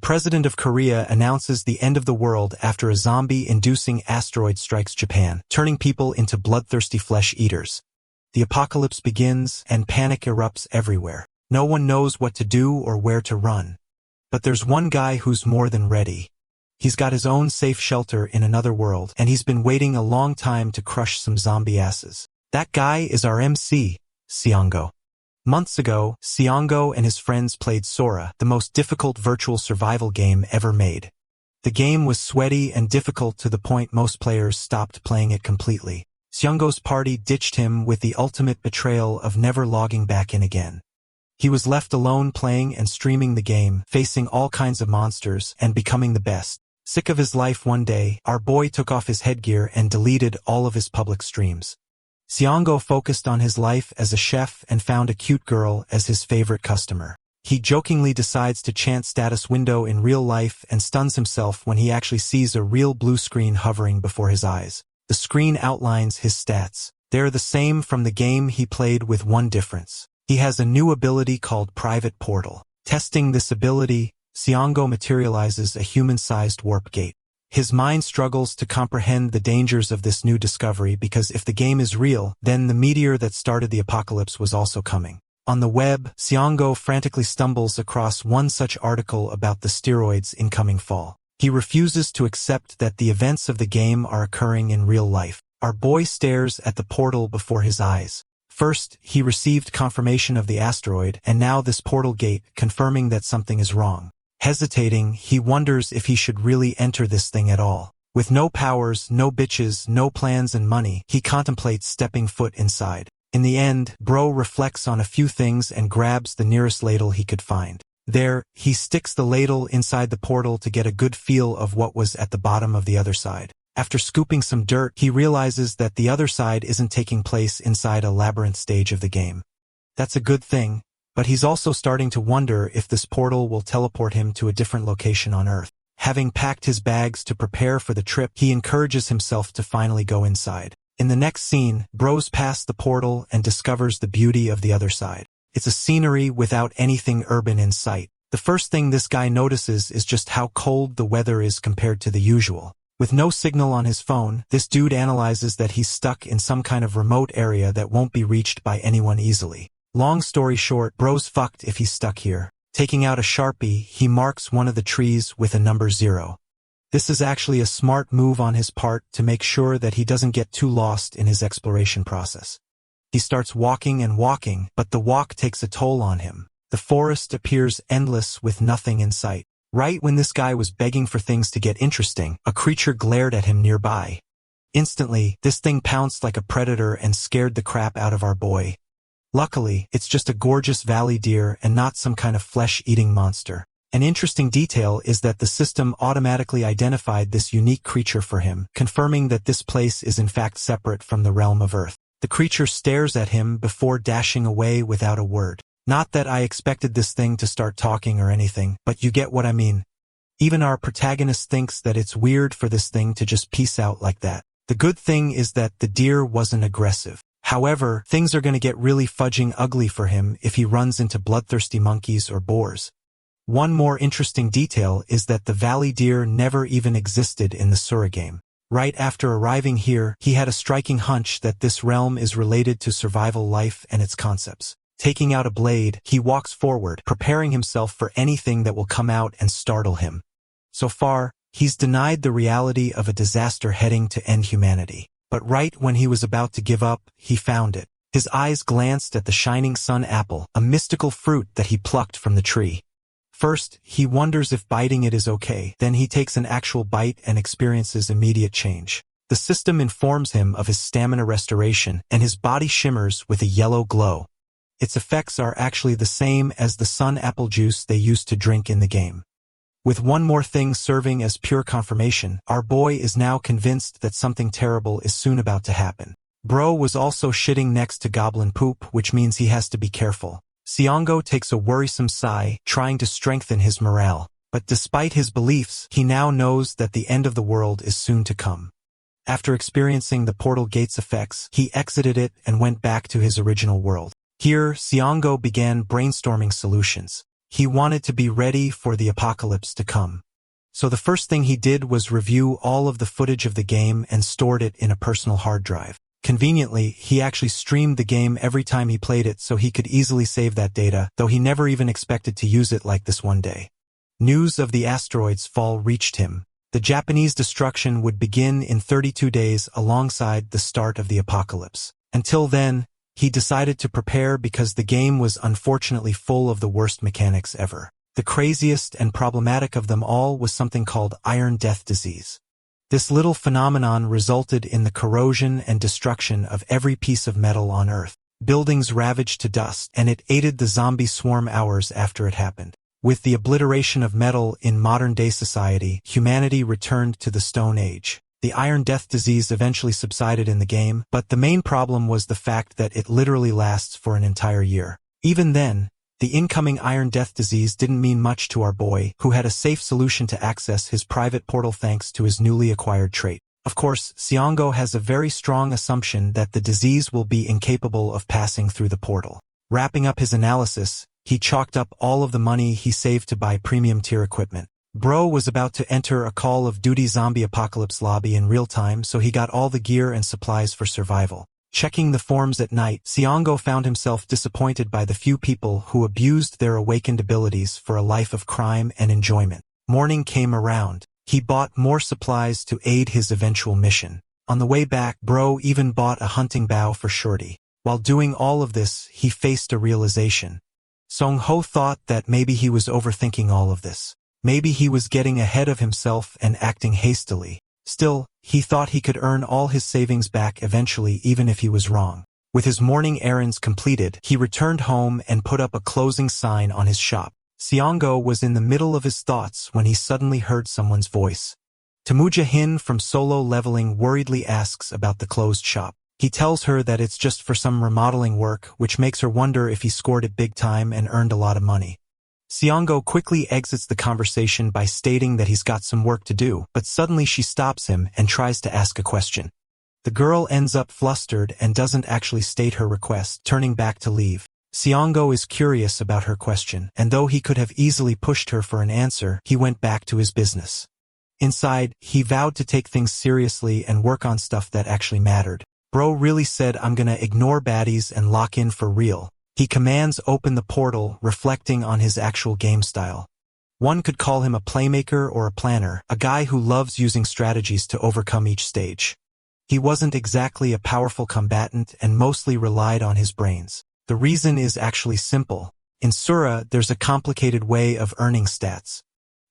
president of Korea announces the end of the world after a zombie-inducing asteroid strikes Japan, turning people into bloodthirsty flesh eaters. The apocalypse begins and panic erupts everywhere. No one knows what to do or where to run. But there's one guy who's more than ready. He's got his own safe shelter in another world, and he's been waiting a long time to crush some zombie asses. That guy is our MC, Seongo. Months ago, Seongo and his friends played Sora, the most difficult virtual survival game ever made. The game was sweaty and difficult to the point most players stopped playing it completely. Seongo's party ditched him with the ultimate betrayal of never logging back in again. He was left alone playing and streaming the game, facing all kinds of monsters and becoming the best. Sick of his life one day, our boy took off his headgear and deleted all of his public streams. Seongo focused on his life as a chef and found a cute girl as his favorite customer. He jokingly decides to chant status window in real life and stuns himself when he actually sees a real blue screen hovering before his eyes. The screen outlines his stats. They're the same from the game he played with one difference. He has a new ability called Private Portal. Testing this ability, Seongo materializes a human-sized warp gate. His mind struggles to comprehend the dangers of this new discovery because if the game is real, then the meteor that started the apocalypse was also coming. On the web, Seongo frantically stumbles across one such article about the steroids' incoming fall. He refuses to accept that the events of the game are occurring in real life. Our boy stares at the portal before his eyes. First, he received confirmation of the asteroid, and now this portal gate, confirming that something is wrong. Hesitating, he wonders if he should really enter this thing at all. With no powers, no bitches, no plans and money, he contemplates stepping foot inside. In the end, bro reflects on a few things and grabs the nearest ladle he could find. There, he sticks the ladle inside the portal to get a good feel of what was at the bottom of the other side. After scooping some dirt, he realizes that the other side isn't taking place inside a labyrinth stage of the game. That's a good thing. But he's also starting to wonder if this portal will teleport him to a different location on Earth. Having packed his bags to prepare for the trip, he encourages himself to finally go inside. In the next scene, bros pass the portal and discovers the beauty of the other side. It's a scenery without anything urban in sight. The first thing this guy notices is just how cold the weather is compared to the usual. With no signal on his phone, this dude analyzes that he's stuck in some kind of remote area that won't be reached by anyone easily. Long story short, bro's fucked if he's stuck here. Taking out a Sharpie, he marks one of the trees with a number 0. This is actually a smart move on his part to make sure that he doesn't get too lost in his exploration process. He starts walking and walking, but the walk takes a toll on him. The forest appears endless with nothing in sight. Right when this guy was begging for things to get interesting, a creature glared at him nearby. Instantly, this thing pounced like a predator and scared the crap out of our boy. Luckily, it's just a gorgeous valley deer and not some kind of flesh-eating monster. An interesting detail is that the system automatically identified this unique creature for him, confirming that this place is in fact separate from the realm of Earth. The creature stares at him before dashing away without a word. Not that I expected this thing to start talking or anything, but you get what I mean. Even our protagonist thinks that it's weird for this thing to just peace out like that. The good thing is that the deer wasn't aggressive. However, things are going to get really fudging ugly for him if he runs into bloodthirsty monkeys or boars. One more interesting detail is that the valley deer never even existed in the Asura game. Right after arriving here, he had a striking hunch that this realm is related to survival life and its concepts. Taking out a blade, he walks forward, preparing himself for anything that will come out and startle him. So far, he's denied the reality of a disaster heading to end humanity. But right when he was about to give up, he found it. His eyes glanced at the shining sun apple, a mystical fruit that he plucked from the tree. First, he wonders if biting it is okay. Then he takes an actual bite and experiences immediate change. The system informs him of his stamina restoration, and his body shimmers with a yellow glow. Its effects are actually the same as the sun apple juice they used to drink in the game. With one more thing serving as pure confirmation, our boy is now convinced that something terrible is soon about to happen. Bro was also shitting next to goblin poop, which means he has to be careful. Seongo takes a worrisome sigh, trying to strengthen his morale. But despite his beliefs, he now knows that the end of the world is soon to come. After experiencing the portal gate's effects, he exited it and went back to his original world. Here, Seongo began brainstorming solutions. He wanted to be ready for the apocalypse to come. So the first thing he did was review all of the footage of the game and stored it in a personal hard drive. Conveniently, he actually streamed the game every time he played it so he could easily save that data, though he never even expected to use it like this one day. News of the asteroid's fall reached him. The Japanese destruction would begin in 32 days alongside the start of the apocalypse. Until then, he decided to prepare because the game was unfortunately full of the worst mechanics ever. The craziest and problematic of them all was something called iron death disease. This little phenomenon resulted in the corrosion and destruction of every piece of metal on Earth. Buildings ravaged to dust, and it aided the zombie swarm hours after it happened. With the obliteration of metal in modern-day society, humanity returned to the Stone Age. The iron death disease eventually subsided in the game, but the main problem was the fact that it literally lasts for an entire year. Even then, the incoming iron death disease didn't mean much to our boy, who had a safe solution to access his private portal thanks to his newly acquired trait. Of course, Siongo has a very strong assumption that the disease will be incapable of passing through the portal. Wrapping up his analysis, he chalked up all of the money he saved to buy premium tier equipment. Bro was about to enter a Call of Duty zombie apocalypse lobby in real time, so he got all the gear and supplies for survival. Checking the forums at night, Siongo found himself disappointed by the few people who abused their awakened abilities for a life of crime and enjoyment. Morning came around. He bought more supplies to aid his eventual mission. On the way back, Bro even bought a hunting bow for Shorty. While doing all of this, he faced a realization. Song-ho thought that maybe he was overthinking all of this. Maybe he was getting ahead of himself and acting hastily. Still, he thought he could earn all his savings back eventually even if he was wrong. With his morning errands completed, he returned home and put up a closing sign on his shop. Siongo was in the middle of his thoughts when he suddenly heard someone's voice. Tamuja Hin from Solo Leveling worriedly asks about the closed shop. He tells her that it's just for some remodeling work, which makes her wonder if he scored it big time and earned a lot of money. Siongo quickly exits the conversation by stating that he's got some work to do, but suddenly she stops him and tries to ask a question. The girl ends up flustered and doesn't actually state her request, turning back to leave. Siongo is curious about her question, and though he could have easily pushed her for an answer, he went back to his business. Inside, he vowed to take things seriously and work on stuff that actually mattered. Bro really said, "I'm gonna ignore baddies and lock in for real." He commands open the portal, reflecting on his actual game style. One could call him a playmaker or a planner, a guy who loves using strategies to overcome each stage. He wasn't exactly a powerful combatant and mostly relied on his brains. The reason is actually simple. In Sura, there's a complicated way of earning stats.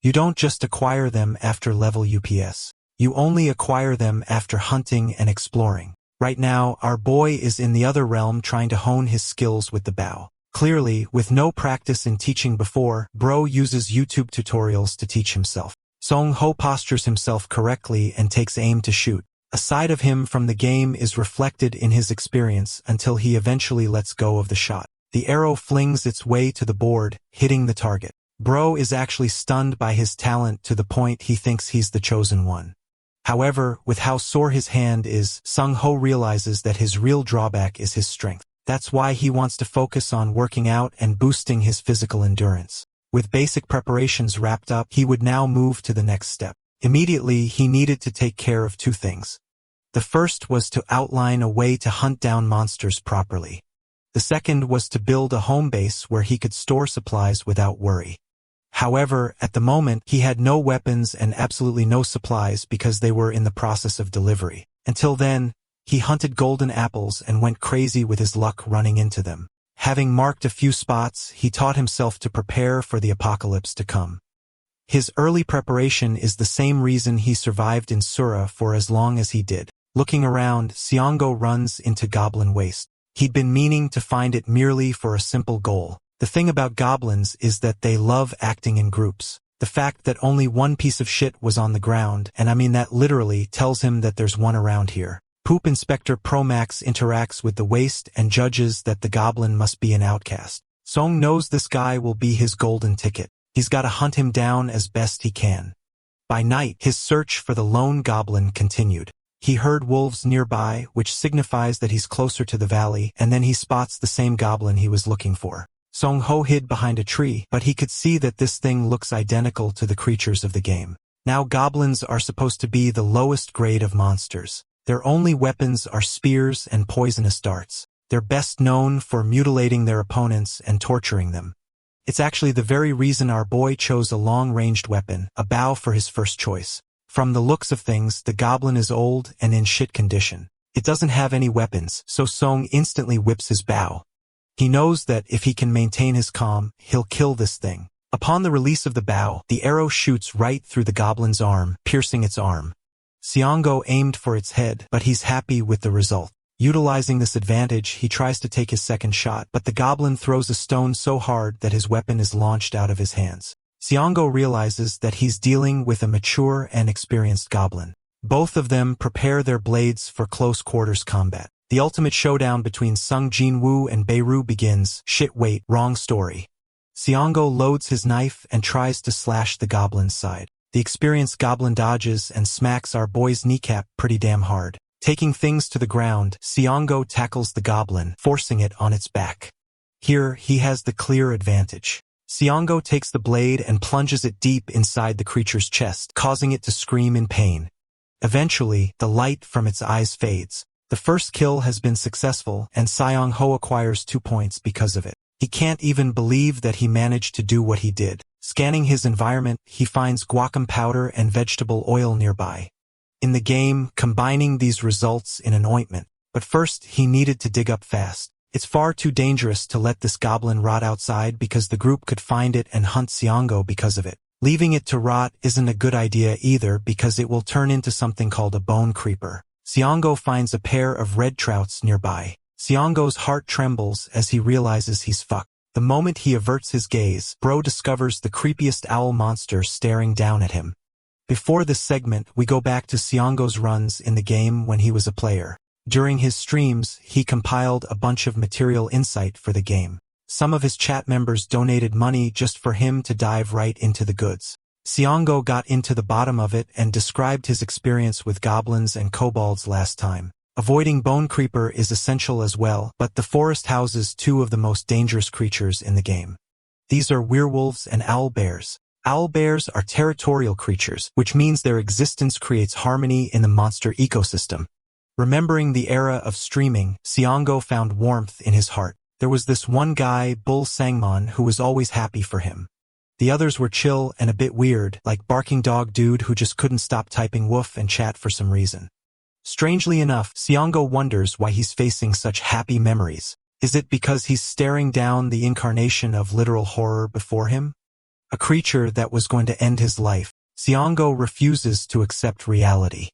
You don't just acquire them after level UPS. You only acquire them after hunting and exploring. Right now, our boy is in the other realm trying to hone his skills with the bow. Clearly, with no practice in teaching before, Bro uses YouTube tutorials to teach himself. Song-ho postures himself correctly and takes aim to shoot. A side of him from the game is reflected in his experience until he eventually lets go of the shot. The arrow flings its way to the board, hitting the target. Bro is actually stunned by his talent to the point he thinks he's the chosen one. However, with how sore his hand is, Sung-ho realizes that his real drawback is his strength. That's why he wants to focus on working out and boosting his physical endurance. With basic preparations wrapped up, he would now move to the next step. Immediately, he needed to take care of two things. The first was to outline a way to hunt down monsters properly. The second was to build a home base where he could store supplies without worry. However, at the moment, he had no weapons and absolutely no supplies because they were in the process of delivery. Until then, he hunted golden apples and went crazy with his luck running into them. Having marked a few spots, he taught himself to prepare for the apocalypse to come. His early preparation is the same reason he survived in Sura for as long as he did. Looking around, Siongo runs into Goblin Waste. He'd been meaning to find it merely for a simple goal. The thing about goblins is that they love acting in groups. The fact that only one piece of shit was on the ground, and I mean that literally, tells him that there's one around here. Poop Inspector Promax interacts with the waste and judges that the goblin must be an outcast. Song knows this guy will be his golden ticket. He's got to hunt him down as best he can. By night, his search for the lone goblin continued. He heard wolves nearby, which signifies that he's closer to the valley, and then he spots the same goblin he was looking for. Song Ho hid behind a tree, but he could see that this thing looks identical to the creatures of the game. Now goblins are supposed to be the lowest grade of monsters. Their only weapons are spears and poisonous darts. They're best known for mutilating their opponents and torturing them. It's actually the very reason our boy chose a long-ranged weapon, a bow, for his first choice. From the looks of things, the goblin is old and in shit condition. It doesn't have any weapons, so Song instantly whips his bow. He knows that if he can maintain his calm, he'll kill this thing. Upon the release of the bow, the arrow shoots right through the goblin's arm, piercing its arm. Seongo aimed for its head, but he's happy with the result. Utilizing this advantage, he tries to take his second shot, but the goblin throws a stone so hard that his weapon is launched out of his hands. Seongo realizes that he's dealing with a mature and experienced goblin. Both of them prepare their blades for close quarters combat. The ultimate showdown between Sung Jin-woo and Beirut begins. Shit, wait, wrong story. Seongo loads his knife and tries to slash the goblin's side. The experienced goblin dodges and smacks our boy's kneecap pretty damn hard. Taking things to the ground, Seongo tackles the goblin, forcing it on its back. Here, he has the clear advantage. Seongo takes the blade and plunges it deep inside the creature's chest, causing it to scream in pain. Eventually, the light from its eyes fades. The first kill has been successful, and Seong Ho acquires 2 points because of it. He can't even believe that he managed to do what he did. Scanning his environment, he finds guacamole powder and vegetable oil nearby. In the game, combining these results in an ointment. But first, he needed to dig up fast. It's far too dangerous to let this goblin rot outside because the group could find it and hunt Seongo because of it. Leaving it to rot isn't a good idea either because it will turn into something called a bone creeper. Seongo finds a pair of red trouts nearby. Seongo's heart trembles as he realizes he's fucked. The moment he averts his gaze, Bro discovers the creepiest owl monster staring down at him. Before this segment, we go back to Seongo's runs in the game when he was a player. During his streams, he compiled a bunch of material insight for the game. Some of his chat members donated money just for him to dive right into the goods. Seongo got into the bottom of it and described his experience with goblins and kobolds last time. Avoiding Bone Creeper is essential as well, but the forest houses 2 of the most dangerous creatures in the game. These are werewolves and owlbears. Owlbears are territorial creatures, which means their existence creates harmony in the monster ecosystem. Remembering the era of streaming, Seongo found warmth in his heart. There was this one guy, Bull Sangmon, who was always happy for him. The others were chill and a bit weird, like Barking Dog Dude who just couldn't stop typing woof and chat for some reason. Strangely enough, Seongo wonders why he's facing such happy memories. Is it because he's staring down the incarnation of literal horror before him? A creature that was going to end his life. Seongo refuses to accept reality.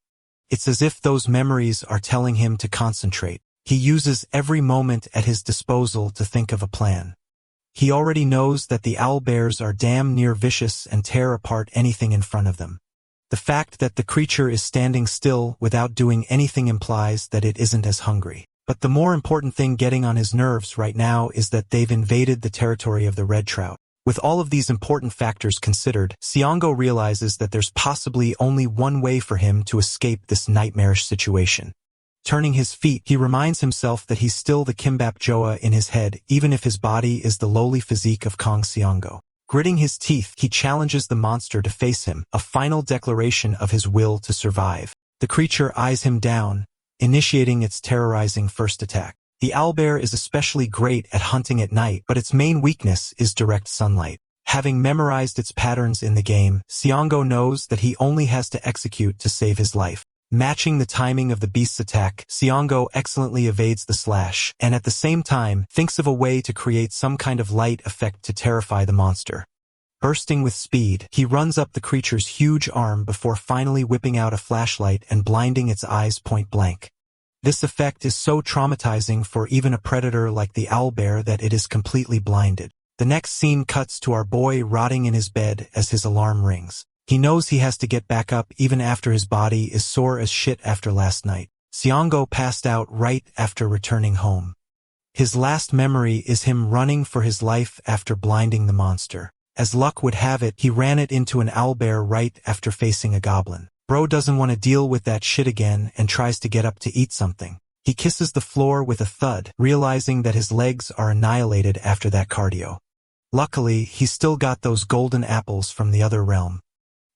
It's as if those memories are telling him to concentrate. He uses every moment at his disposal to think of a plan. He already knows that the owlbears are damn near vicious and tear apart anything in front of them. The fact that the creature is standing still without doing anything implies that it isn't as hungry. But the more important thing getting on his nerves right now is that they've invaded the territory of the red trout. With all of these important factors considered, Seongo realizes that there's possibly only one way for him to escape this nightmarish situation. Turning his feet, he reminds himself that he's still the Kimbap Joa in his head, even if his body is the lowly physique of Kong Seongo. Gritting his teeth, he challenges the monster to face him, a final declaration of his will to survive. The creature eyes him down, initiating its terrorizing first attack. The owlbear is especially great at hunting at night, but its main weakness is direct sunlight. Having memorized its patterns in the game, Seongo knows that he only has to execute to save his life. Matching the timing of the beast's attack, Seongo excellently evades the slash, and at the same time, thinks of a way to create some kind of light effect to terrify the monster. Bursting with speed, he runs up the creature's huge arm before finally whipping out a flashlight and blinding its eyes point blank. This effect is so traumatizing for even a predator like the owlbear that it is completely blinded. The next scene cuts to our boy rotting in his bed as his alarm rings. He knows he has to get back up even after his body is sore as shit after last night. Seongo passed out right after returning home. His last memory is him running for his life after blinding the monster. As luck would have it, he ran it into an owlbear right after facing a goblin. Bro doesn't want to deal with that shit again and tries to get up to eat something. He kisses the floor with a thud, realizing that his legs are annihilated after that cardio. Luckily, he's still got those golden apples from the other realm.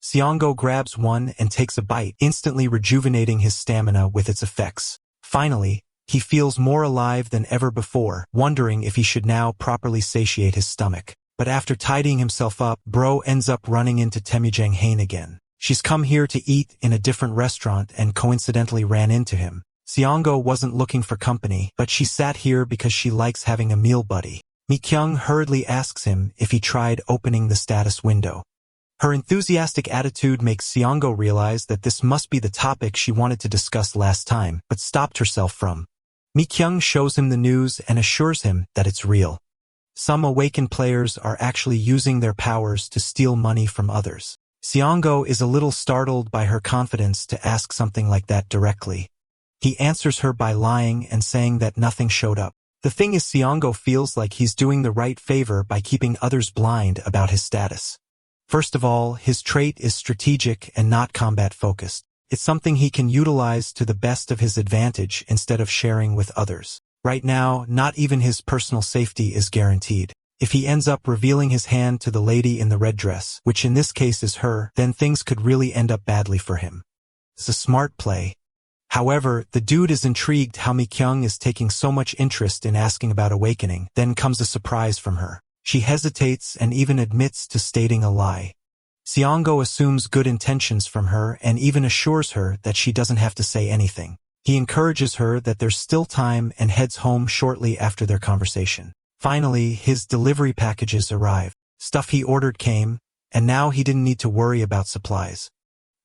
Siongo grabs one and takes a bite, instantly rejuvenating his stamina with its effects. Finally, he feels more alive than ever before, wondering if he should now properly satiate his stomach. But after tidying himself up, Bro ends up running into Temujang Hain again. She's come here to eat in a different restaurant and coincidentally ran into him. Siongo wasn't looking for company, but she sat here because she likes having a meal buddy. Mi-kyung hurriedly asks him if he tried opening the status window. Her enthusiastic attitude makes Siongo realize that this must be the topic she wanted to discuss last time, but stopped herself from. Mi-kyung shows him the news and assures him that it's real. Some awakened players are actually using their powers to steal money from others. Siongo is a little startled by her confidence to ask something like that directly. He answers her by lying and saying that nothing showed up. The thing is, Siongo feels like he's doing the right favor by keeping others blind about his status. First of all, his trait is strategic and not combat-focused. It's something he can utilize to the best of his advantage instead of sharing with others. Right now, not even his personal safety is guaranteed. If he ends up revealing his hand to the lady in the red dress, which in this case is her, then things could really end up badly for him. It's a smart play. However, the dude is intrigued how Mi-kyung is taking so much interest in asking about awakening. Then comes a surprise from her. She hesitates and even admits to stating a lie. Siongo assumes good intentions from her and even assures her that she doesn't have to say anything. He encourages her that there's still time and heads home shortly after their conversation. Finally, his delivery packages arrive. Stuff he ordered came, and now he didn't need to worry about supplies.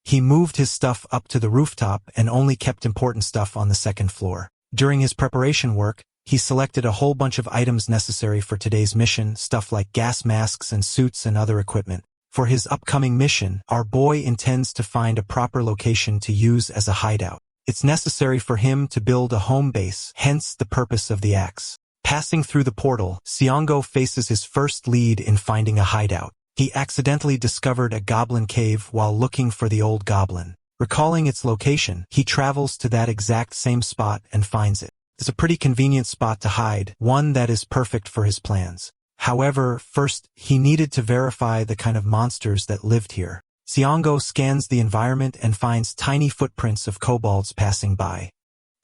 He moved his stuff up to the rooftop and only kept important stuff on the second floor. During his preparation work, he selected a whole bunch of items necessary for today's mission, stuff like gas masks and suits and other equipment. For his upcoming mission, our boy intends to find a proper location to use as a hideout. It's necessary for him to build a home base, hence the purpose of the axe. Passing through the portal, Siongo faces his first lead in finding a hideout. He accidentally discovered a goblin cave while looking for the old goblin. Recalling its location, he travels to that exact same spot and finds it. It's a pretty convenient spot to hide, one that is perfect for his plans. However, first, he needed to verify the kind of monsters that lived here. Siongo scans the environment and finds tiny footprints of kobolds passing by.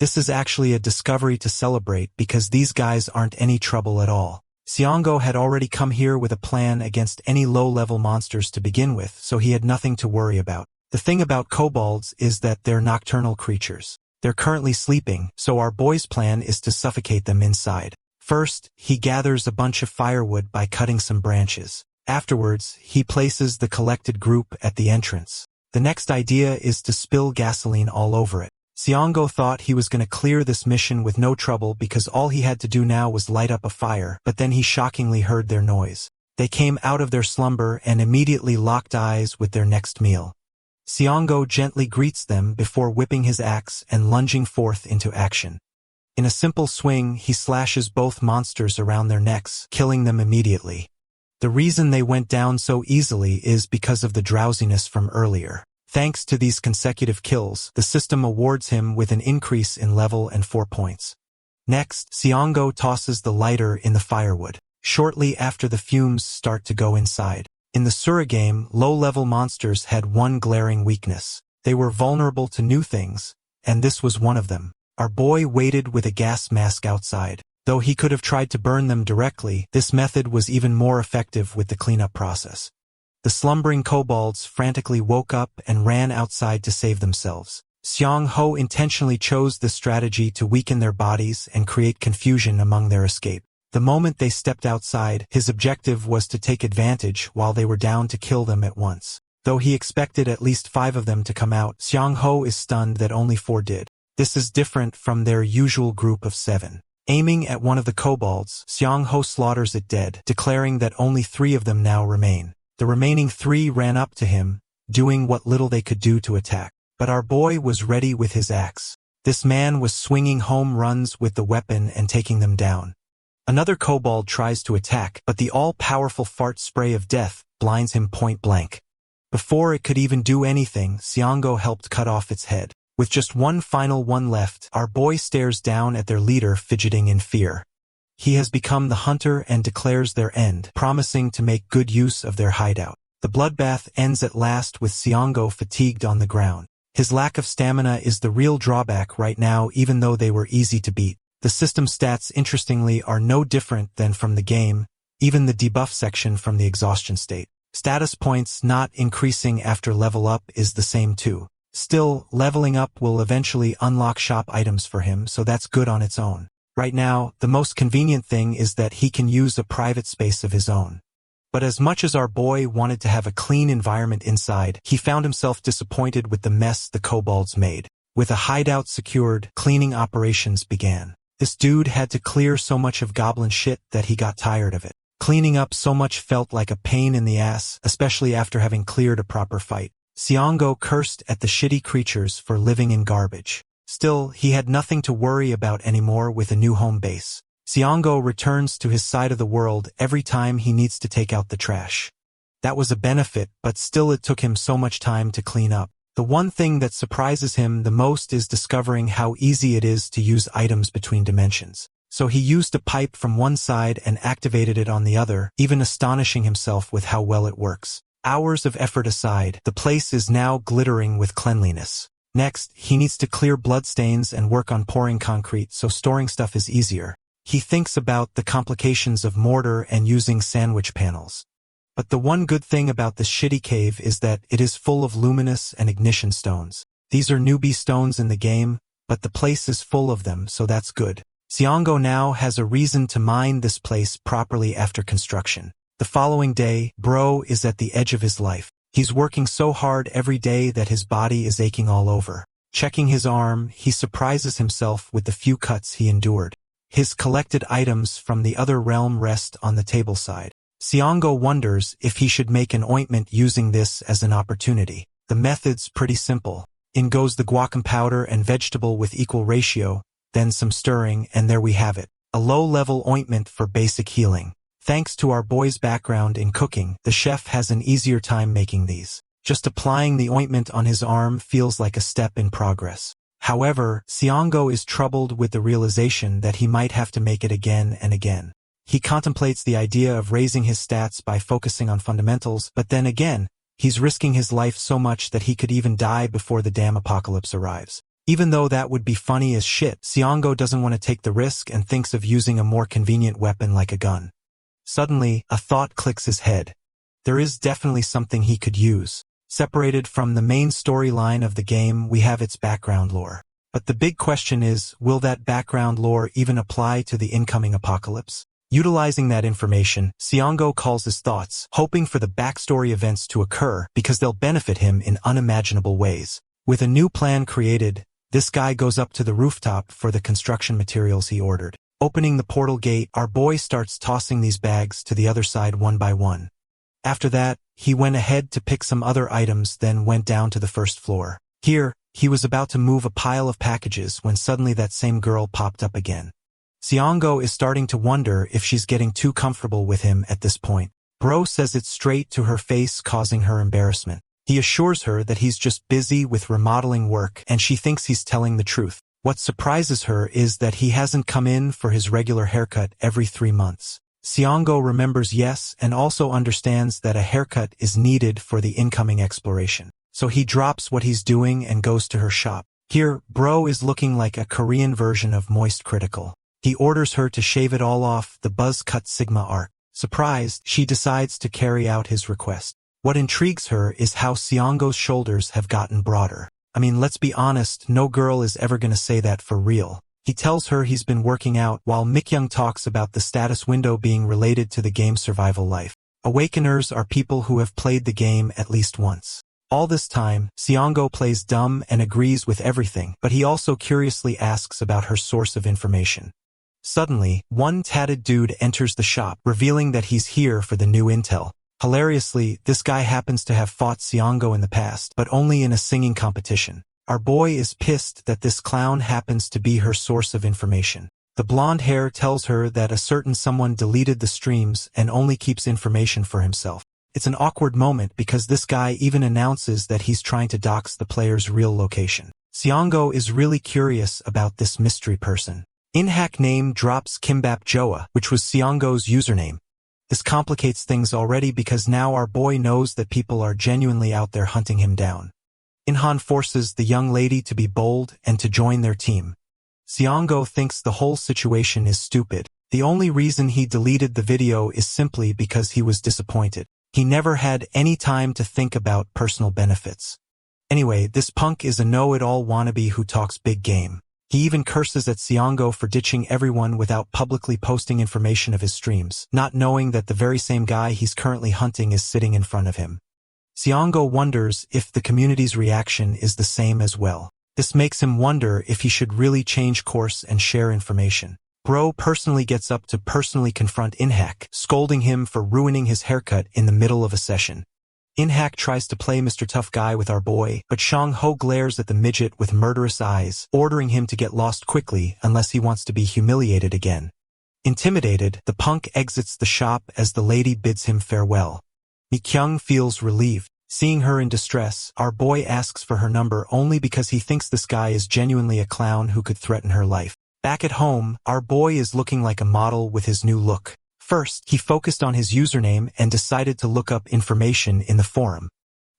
This is actually a discovery to celebrate because these guys aren't any trouble at all. Siongo had already come here with a plan against any low-level monsters to begin with, so he had nothing to worry about. The thing about kobolds is that they're nocturnal creatures. They're currently sleeping, so our boy's plan is to suffocate them inside. First, he gathers a bunch of firewood by cutting some branches. Afterwards, he places the collected group at the entrance. The next idea is to spill gasoline all over it. Siongo thought he was going to clear this mission with no trouble because all he had to do now was light up a fire, but then he shockingly heard their noise. They came out of their slumber and immediately locked eyes with their next meal. Siongo gently greets them before whipping his axe and lunging forth into action. In a simple swing, he slashes both monsters around their necks, killing them immediately. The reason they went down so easily is because of the drowsiness from earlier. Thanks to these consecutive kills, the system awards him with an increase in level and 4 points. Next, Siongo tosses the lighter in the firewood. Shortly after the fumes start to go inside. In the Asura game, low-level monsters had one glaring weakness. They were vulnerable to new things, and this was one of them. Our boy waited with a gas mask outside. Though he could have tried to burn them directly, this method was even more effective with the cleanup process. The slumbering kobolds frantically woke up and ran outside to save themselves. Xiang-ho intentionally chose this strategy to weaken their bodies and create confusion among their escape. The moment they stepped outside, his objective was to take advantage while they were down to kill them at once. Though he expected at least 5 of them to come out, Xiang-ho is stunned that only 4 did. This is different from their usual group of 7. Aiming at one of the kobolds, Xiang-ho slaughters it dead, declaring that only 3 of them now remain. The remaining 3 ran up to him, doing what little they could do to attack. But our boy was ready with his axe. This man was swinging home runs with the weapon and taking them down. Another kobold tries to attack, but the all-powerful fart spray of death blinds him point blank. Before it could even do anything, Xiang-ho helped cut off its head. With just one final one left, our boy stares down at their leader fidgeting in fear. He has become the hunter and declares their end, promising to make good use of their hideout. The bloodbath ends at last with Siongo fatigued on the ground. His lack of stamina is the real drawback right now, even though they were easy to beat. The system stats, interestingly, are no different than from the game, even the debuff section from the exhaustion state. Status points not increasing after level up is the same too. Still, leveling up will eventually unlock shop items for him, so that's good on its own. Right now, the most convenient thing is that he can use a private space of his own. But as much as our boy wanted to have a clean environment inside, he found himself disappointed with the mess the kobolds made. With a hideout secured, cleaning operations began. This dude had to clear so much of goblin shit that he got tired of it. Cleaning up so much felt like a pain in the ass, especially after having cleared a proper fight. Siongo cursed at the shitty creatures for living in garbage. Still, he had nothing to worry about anymore with a new home base. Siongo returns to his side of the world every time he needs to take out the trash. That was a benefit, but still it took him so much time to clean up. The one thing that surprises him the most is discovering how easy it is to use items between dimensions. So he used a pipe from one side and activated it on the other, even astonishing himself with how well it works. Hours of effort aside, the place is now glittering with cleanliness. Next, he needs to clear bloodstains and work on pouring concrete, so storing stuff is easier. He thinks about the complications of mortar and using sandwich panels. But the one good thing about this shitty cave is that it is full of luminous and ignition stones. These are newbie stones in the game, but the place is full of them, so that's good. Siongo now has a reason to mine this place properly after construction. The following day, Bro is at the edge of his life. He's working so hard every day that his body is aching all over. Checking his arm, he surprises himself with the few cuts he endured. His collected items from the other realm rest on the table side. Siongo wonders if he should make an ointment using this as an opportunity. The method's pretty simple. In goes the guacamole powder and vegetable with equal ratio, then some stirring, and there we have it. A low-level ointment for basic healing. Thanks to our boy's background in cooking, the chef has an easier time making these. Just applying the ointment on his arm feels like a step in progress. However, Siongo is troubled with the realization that he might have to make it again and again. He contemplates the idea of raising his stats by focusing on fundamentals, but then again, he's risking his life so much that he could even die before the damn apocalypse arrives. Even though that would be funny as shit, Siongo doesn't want to take the risk and thinks of using a more convenient weapon like a gun. Suddenly, a thought clicks his head. There is definitely something he could use. Separated from the main storyline of the game, we have its background lore. But the big question is, will that background lore even apply to the incoming apocalypse? Utilizing that information, Siongo calls his thoughts, hoping for the backstory events to occur because they'll benefit him in unimaginable ways. With a new plan created, this guy goes up to the rooftop for the construction materials he ordered. Opening the portal gate, our boy starts tossing these bags to the other side one by one. After that, he went ahead to pick some other items, then went down to the first floor. Here, he was about to move a pile of packages when suddenly that same girl popped up again. Siongo is starting to wonder if she's getting too comfortable with him at this point. Bro says it straight to her face, causing her embarrassment. He assures her that he's just busy with remodeling work, and she thinks he's telling the truth. What surprises her is that he hasn't come in for his regular haircut every 3 months. Siongo remembers yes and also understands that a haircut is needed for the incoming exploration. So he drops what he's doing and goes to her shop. Here, Bro is looking like a Korean version of Moist Critical. He orders her to shave it all off the buzz cut Sigma arc. Surprised, she decides to carry out his request. What intrigues her is how Siongo's shoulders have gotten broader. I mean, let's be honest, no girl is ever gonna say that for real. He tells her he's been working out while Mikyoung talks about the status window being related to the game's survival life. Awakeners are people who have played the game at least once. All this time, Siongo plays dumb and agrees with everything, but he also curiously asks about her source of information. Suddenly, one tatted dude enters the shop, revealing that he's here for the new intel. Hilariously, this guy happens to have fought Siongo in the past, but only in a singing competition. Our boy is pissed that this clown happens to be her source of information. The blonde hair tells her that a certain someone deleted the streams and only keeps information for himself. It's an awkward moment because this guy even announces that he's trying to dox the player's real location. Seongo is really curious about this mystery person. In-hack name drops Kimbap Joa, which was Seongo's username. This complicates things already because now our boy knows that people are genuinely out there hunting him down. Inhan forces the young lady to be bold and to join their team. Seongo thinks the whole situation is stupid. The only reason he deleted the video is simply because he was disappointed. He never had any time to think about personal benefits. Anyway, this punk is a know-it-all wannabe who talks big game. He even curses at Seongo for ditching everyone without publicly posting information of his streams, not knowing that the very same guy he's currently hunting is sitting in front of him. Seongo wonders if the community's reaction is the same as well. This makes him wonder if he should really change course and share information. Bro personally gets up to personally confront In-hack, scolding him for ruining his haircut in the middle of a session. In-hack tries to play Mr. Tough Guy with our boy, but Shang-ho glares at the midget with murderous eyes, ordering him to get lost quickly unless he wants to be humiliated again. Intimidated, the punk exits the shop as the lady bids him farewell. Mi-kyung feels relieved. Seeing her in distress, our boy asks for her number only because he thinks this guy is genuinely a clown who could threaten her life. Back at home, our boy is looking like a model with his new look. First, he focused on his username and decided to look up information in the forum.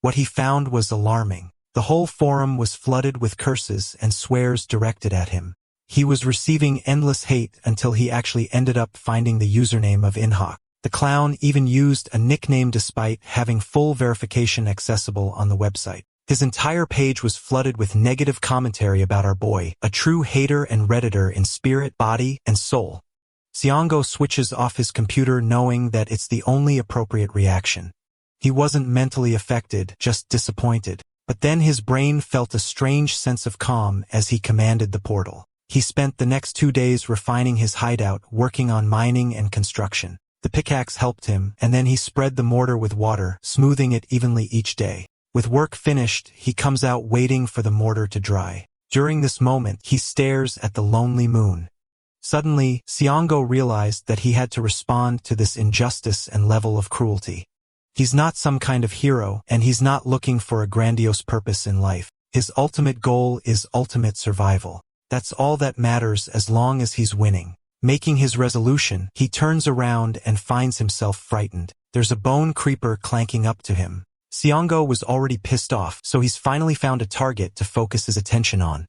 What he found was alarming. The whole forum was flooded with curses and swears directed at him. He was receiving endless hate until he actually ended up finding the username of In-hack. The clown even used a nickname despite having full verification accessible on the website. His entire page was flooded with negative commentary about our boy, a true hater and redditor in spirit, body, and soul. Seongo switches off his computer knowing that it's the only appropriate reaction. He wasn't mentally affected, just disappointed. But then his brain felt a strange sense of calm as he commanded the portal. He spent the next 2 days refining his hideout, working on mining and construction. The pickaxe helped him, and then he spread the mortar with water, smoothing it evenly each day. With work finished, he comes out waiting for the mortar to dry. During this moment, he stares at the lonely moon. Suddenly, Seongo realized that he had to respond to this injustice and level of cruelty. He's not some kind of hero, and he's not looking for a grandiose purpose in life. His ultimate goal is ultimate survival. That's all that matters as long as he's winning. Making his resolution, he turns around and finds himself frightened. There's a bone creeper clanking up to him. Seongo was already pissed off, so he's finally found a target to focus his attention on.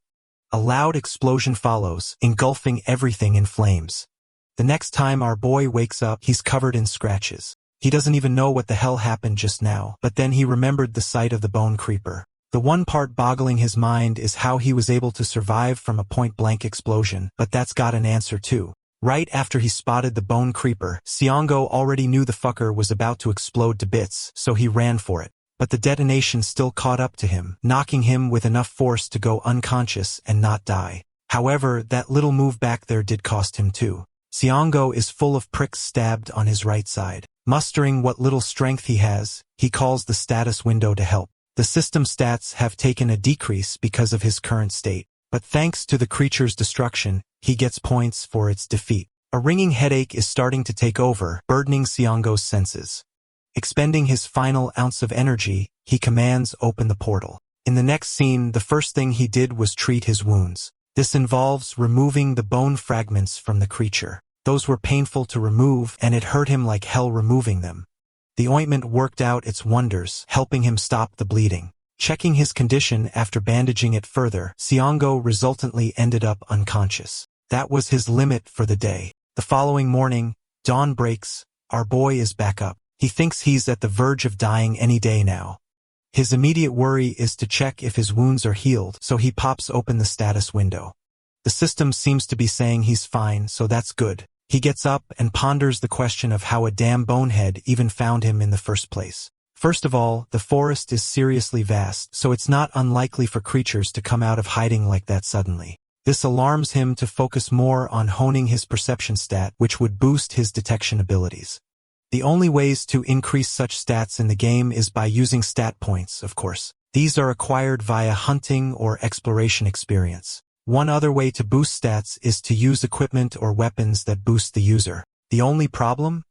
A loud explosion follows, engulfing everything in flames. The next time our boy wakes up, he's covered in scratches. He doesn't even know what the hell happened just now, but then he remembered the sight of the bone creeper. The one part boggling his mind is how he was able to survive from a point-blank explosion, but that's got an answer too. Right after he spotted the bone creeper, Seongo already knew the fucker was about to explode to bits, so he ran for it. But the detonation still caught up to him, knocking him with enough force to go unconscious and not die. However, that little move back there did cost him too. Seongo is full of pricks stabbed on his right side. Mustering what little strength he has, he calls the status window to help. The system stats have taken a decrease because of his current state. But thanks to the creature's destruction, he gets points for its defeat. A ringing headache is starting to take over, burdening Seongo's senses. Expending his final ounce of energy, he commands open the portal. In the next scene, the first thing he did was treat his wounds. This involves removing the bone fragments from the creature. Those were painful to remove, and it hurt him like hell removing them. The ointment worked out its wonders, helping him stop the bleeding. Checking his condition after bandaging it further, Seongo resultantly ended up unconscious. That was his limit for the day. The following morning, dawn breaks, our boy is back up. He thinks he's at the verge of dying any day now. His immediate worry is to check if his wounds are healed, so he pops open the status window. The system seems to be saying he's fine, so that's good. He gets up and ponders the question of how a damn bonehead even found him in the first place. First of all, the forest is seriously vast, so it's not unlikely for creatures to come out of hiding like that suddenly. This alarms him to focus more on honing his perception stat, which would boost his detection abilities. The only ways to increase such stats in the game is by using stat points, of course. These are acquired via hunting or exploration experience. One other way to boost stats is to use equipment or weapons that boost the user. The only problem?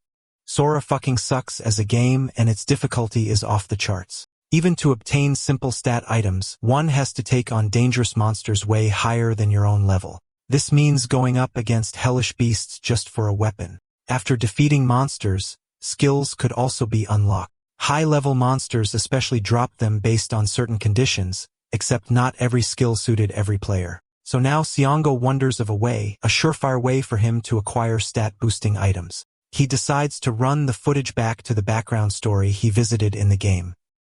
Sora fucking sucks as a game and its difficulty is off the charts. Even to obtain simple stat items, one has to take on dangerous monsters way higher than your own level. This means going up against hellish beasts just for a weapon. After defeating monsters, skills could also be unlocked. High-level monsters especially drop them based on certain conditions, except not every skill suited every player. So now Siongo wonders of a surefire way for him to acquire stat-boosting items. He decides to run the footage back to the background story he visited in the game.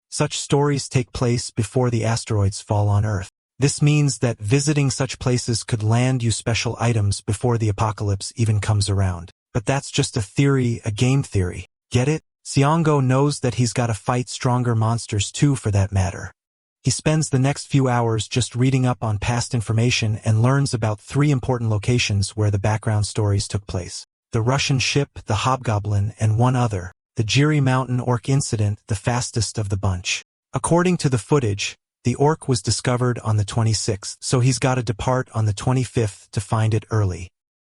Such stories take place before the asteroids fall on Earth. This means that visiting such places could land you special items before the apocalypse even comes around. But that's just a theory, a game theory. Get it? Siongo knows that he's gotta fight stronger monsters too for that matter. He spends the next few hours just reading up on past information and learns about 3 important locations where the background stories took place. The Russian ship, the Hobgoblin, and one other, the Jiri Mountain Orc incident, the fastest of the bunch. According to the footage, the orc was discovered on the 26th, so he's gotta depart on the 25th to find it early.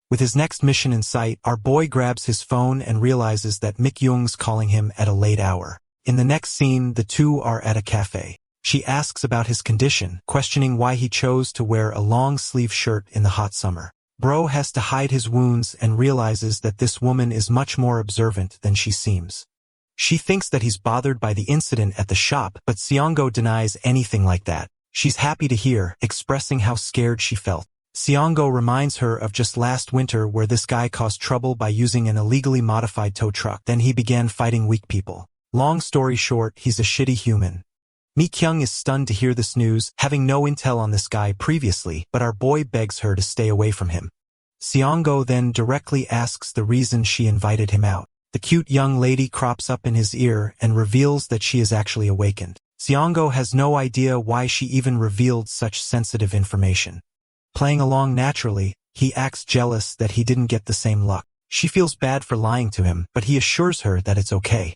With his next mission in sight, our boy grabs his phone and realizes that Mick Young's calling him at a late hour. In the next scene, the two are at a cafe. She asks about his condition, questioning why he chose to wear a long-sleeve shirt in the hot summer. Bro has to hide his wounds and realizes that this woman is much more observant than she seems. She thinks that he's bothered by the incident at the shop, but Siongo denies anything like that. She's happy to hear, expressing how scared she felt. Siongo reminds her of just last winter where this guy caused trouble by using an illegally modified tow truck. Then he began fighting weak people. Long story short, he's a shitty human. Mi Kyung is stunned to hear this news, having no intel on this guy previously, but our boy begs her to stay away from him. Siongo then directly asks the reason she invited him out. The cute young lady crops up in his ear and reveals that she is actually awakened. Siongo has no idea why she even revealed such sensitive information. Playing along naturally, he acts jealous that he didn't get the same luck. She feels bad for lying to him, but he assures her that it's okay.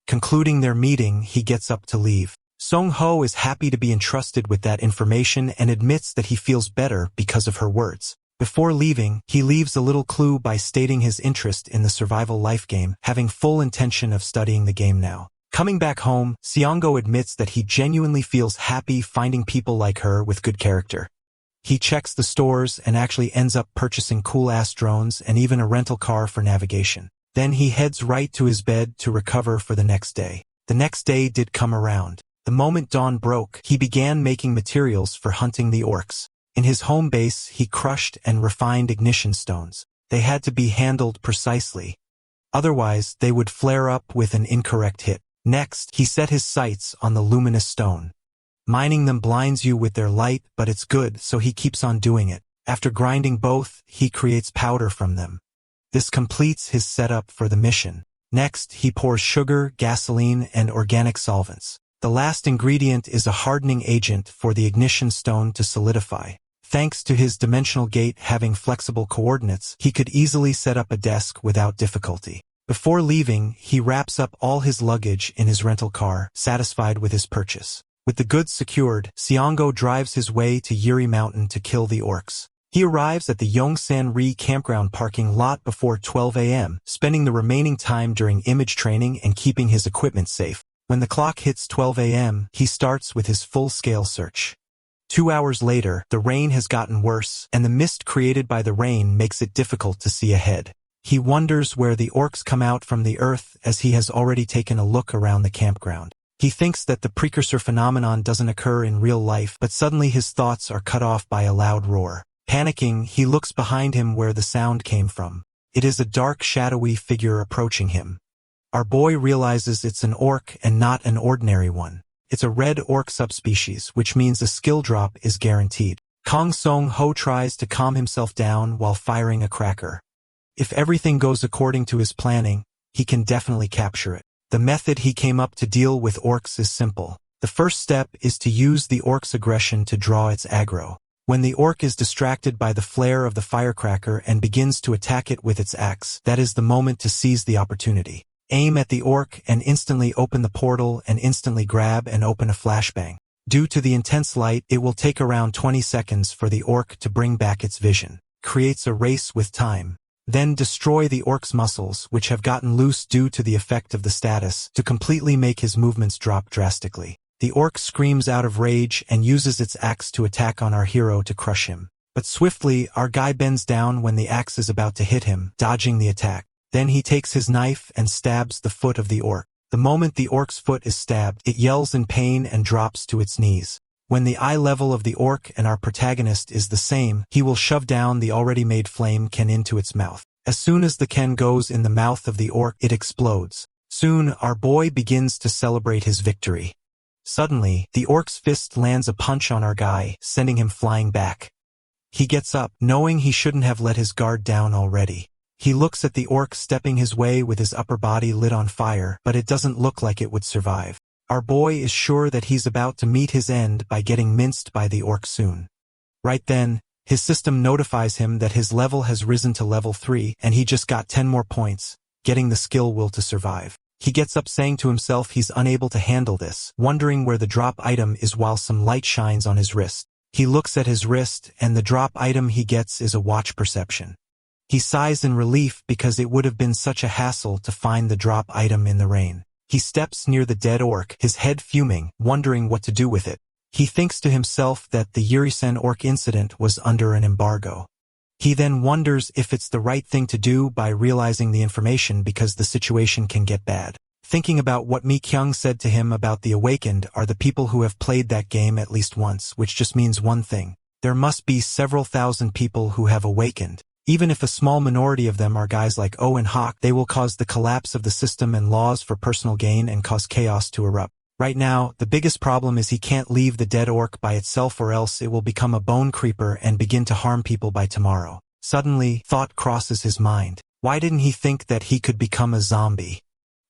Concluding their meeting, he gets up to leave. Song-ho is happy to be entrusted with that information and admits that he feels better because of her words. Before leaving, he leaves a little clue by stating his interest in the survival life game, having full intention of studying the game now. Coming back home, Siongo admits that he genuinely feels happy finding people like her with good character. He checks the stores and actually ends up purchasing cool-ass drones and even a rental car for navigation. Then he heads right to his bed to recover for the next day. The next day did come around. The moment dawn broke, he began making materials for hunting the orcs. In his home base, he crushed and refined ignition stones. They had to be handled precisely. Otherwise, they would flare up with an incorrect hit. Next, he set his sights on the luminous stone. Mining them blinds you with their light, but it's good, so he keeps on doing it. After grinding both, he creates powder from them. This completes his setup for the mission. Next, he pours sugar, gasoline, and organic solvents. The last ingredient is a hardening agent for the ignition stone to solidify. Thanks to his dimensional gate having flexible coordinates, he could easily set up a desk without difficulty. Before leaving, he wraps up all his luggage in his rental car, satisfied with his purchase. With the goods secured, Siongo drives his way to Jiri Mountain to kill the orcs. He arrives at the Yongsan-ri campground parking lot before 12 a.m., spending the remaining time during image training and keeping his equipment safe. When the clock hits 12 a.m., he starts with his full-scale search. 2 hours later, the rain has gotten worse, and the mist created by the rain makes it difficult to see ahead. He wonders where the orcs come out from the earth as he has already taken a look around the campground. He thinks that the precursor phenomenon doesn't occur in real life, but suddenly his thoughts are cut off by a loud roar. Panicking, he looks behind him where the sound came from. It is a dark, shadowy figure approaching him. Our boy realizes it's an orc and not an ordinary one. It's a red orc subspecies, which means a skill drop is guaranteed. Kong Song-ho tries to calm himself down while firing a cracker. If everything goes according to his planning, he can definitely capture it. The method he came up to deal with orcs is simple. The first step is to use the orc's aggression to draw its aggro. When the orc is distracted by the flare of the firecracker and begins to attack it with its axe, that is the moment to seize the opportunity. Aim at the orc and instantly open the portal and instantly grab and open a flashbang. Due to the intense light, it will take around 20 seconds for the orc to bring back its vision. Creates a race with time. Then destroy the orc's muscles, which have gotten loose due to the effect of the status, to completely make his movements drop drastically. The orc screams out of rage and uses its axe to attack on our hero to crush him. But swiftly, our guy bends down when the axe is about to hit him, dodging the attack. Then he takes his knife and stabs the foot of the orc. The moment the orc's foot is stabbed, it yells in pain and drops to its knees. When the eye level of the orc and our protagonist is the same, he will shove down the already made flame can into its mouth. As soon as the can goes in the mouth of the orc, it explodes. Soon, our boy begins to celebrate his victory. Suddenly, the orc's fist lands a punch on our guy, sending him flying back. He gets up, knowing he shouldn't have let his guard down already. He looks at the orc stepping his way with his upper body lit on fire, but it doesn't look like it would survive. Our boy is sure that he's about to meet his end by getting minced by the orc soon. Right then, his system notifies him that his level has risen to level 3 and he just got 10 more points, getting the skill will to survive. He gets up saying to himself he's unable to handle this, wondering where the drop item is while some light shines on his wrist. He looks at his wrist and the drop item he gets is a watch perception. He sighs in relief because it would have been such a hassle to find the drop item in the rain. He steps near the dead orc, his head fuming, wondering what to do with it. He thinks to himself that the Yurisen orc incident was under an embargo. He then wonders if it's the right thing to do by realizing the information because the situation can get bad. Thinking about what Mi Kyung said to him about the awakened are the people who have played that game at least once, which just means one thing. There must be several thousand people who have awakened. Even if a small minority of them are guys like O and Hawk, they will cause the collapse of the system and laws for personal gain and cause chaos to erupt. Right now, the biggest problem is he can't leave the dead orc by itself or else it will become a bone creeper and begin to harm people by tomorrow. Suddenly, thought crosses his mind. Why didn't he think that he could become a zombie?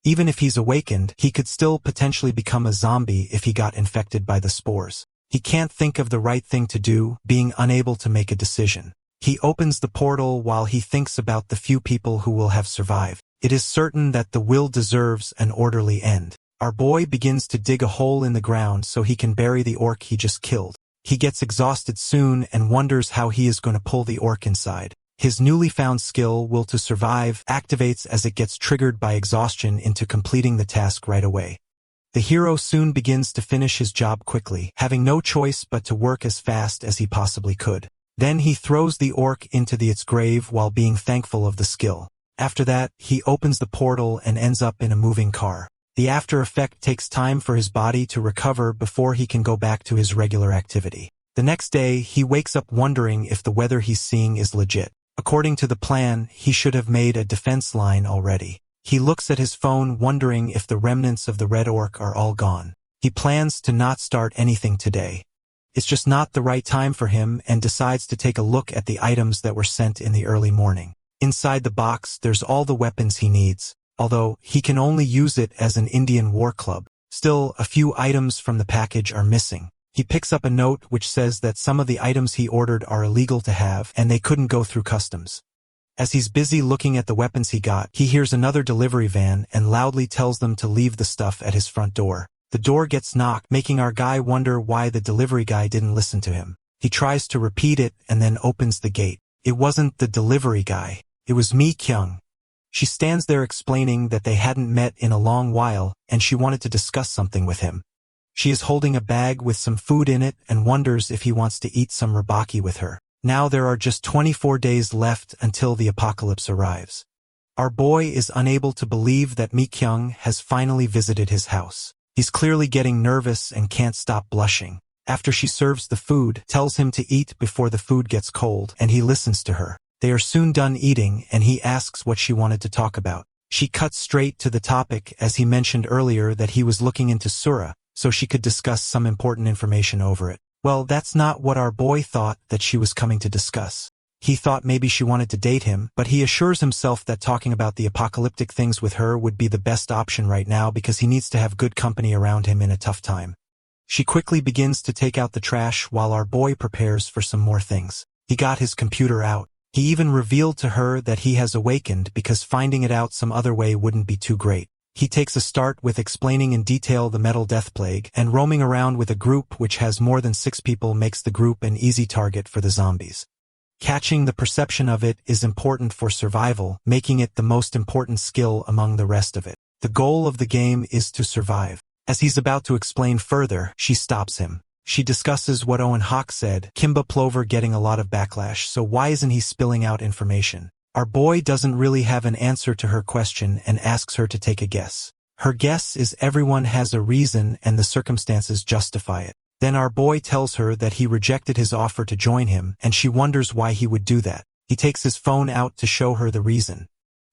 Even if he's awakened, he could still potentially become a zombie if he got infected by the spores. He can't think of the right thing to do, being unable to make a decision. He opens the portal while he thinks about the few people who will have survived. It is certain that the will deserves an orderly end. Our boy begins to dig a hole in the ground so he can bury the orc he just killed. He gets exhausted soon and wonders how he is going to pull the orc inside. His newly found skill, Will to Survive, activates as it gets triggered by exhaustion into completing the task right away. The hero soon begins to finish his job quickly, having no choice but to work as fast as he possibly could. Then he throws the orc into its grave while being thankful of the skill. After that, he opens the portal and ends up in a moving car. The after effect takes time for his body to recover before he can go back to his regular activity. The next day, he wakes up wondering if the weather he's seeing is legit. According to the plan, he should have made a defense line already. He looks at his phone wondering if the remnants of the red orc are all gone. He plans to not start anything today. It's just not the right time for him and decides to take a look at the items that were sent in the early morning. Inside the box, there's all the weapons he needs, although he can only use it as an Indian war club. Still, a few items from the package are missing. He picks up a note which says that some of the items he ordered are illegal to have and they couldn't go through customs. As he's busy looking at the weapons he got, he hears another delivery van and loudly tells them to leave the stuff at his front door. The door gets knocked, making our guy wonder why the delivery guy didn't listen to him. He tries to repeat it and then opens the gate. It wasn't the delivery guy. It was Mi Kyung. She stands there explaining that they hadn't met in a long while and she wanted to discuss something with him. She is holding a bag with some food in it and wonders if he wants to eat some rabaki with her. Now there are just 24 days left until the apocalypse arrives. Our boy is unable to believe that Mi Kyung has finally visited his house. He's clearly getting nervous and can't stop blushing. After she serves the food, tells him to eat before the food gets cold, and he listens to her. They are soon done eating and he asks what she wanted to talk about. She cuts straight to the topic as he mentioned earlier that he was looking into Asura, so she could discuss some important information over it. Well, that's not what our boy thought that she was coming to discuss. He thought maybe she wanted to date him, but he assures himself that talking about the apocalyptic things with her would be the best option right now because he needs to have good company around him in a tough time. She quickly begins to take out the trash while our boy prepares for some more things. He got his computer out. He even revealed to her that he has awakened because finding it out some other way wouldn't be too great. He takes a start with explaining in detail the metal death plague, and roaming around with a group which has more than 6 people makes the group an easy target for the zombies. Catching the perception of it is important for survival, making it the most important skill among the rest of it. The goal of the game is to survive. As he's about to explain further, she stops him. She discusses what Owen Hawk said, Kimba Plover getting a lot of backlash, so why isn't he spilling out information? Our boy doesn't really have an answer to her question and asks her to take a guess. Her guess is everyone has a reason and the circumstances justify it. Then our boy tells her that he rejected his offer to join him, and she wonders why he would do that. He takes his phone out to show her the reason.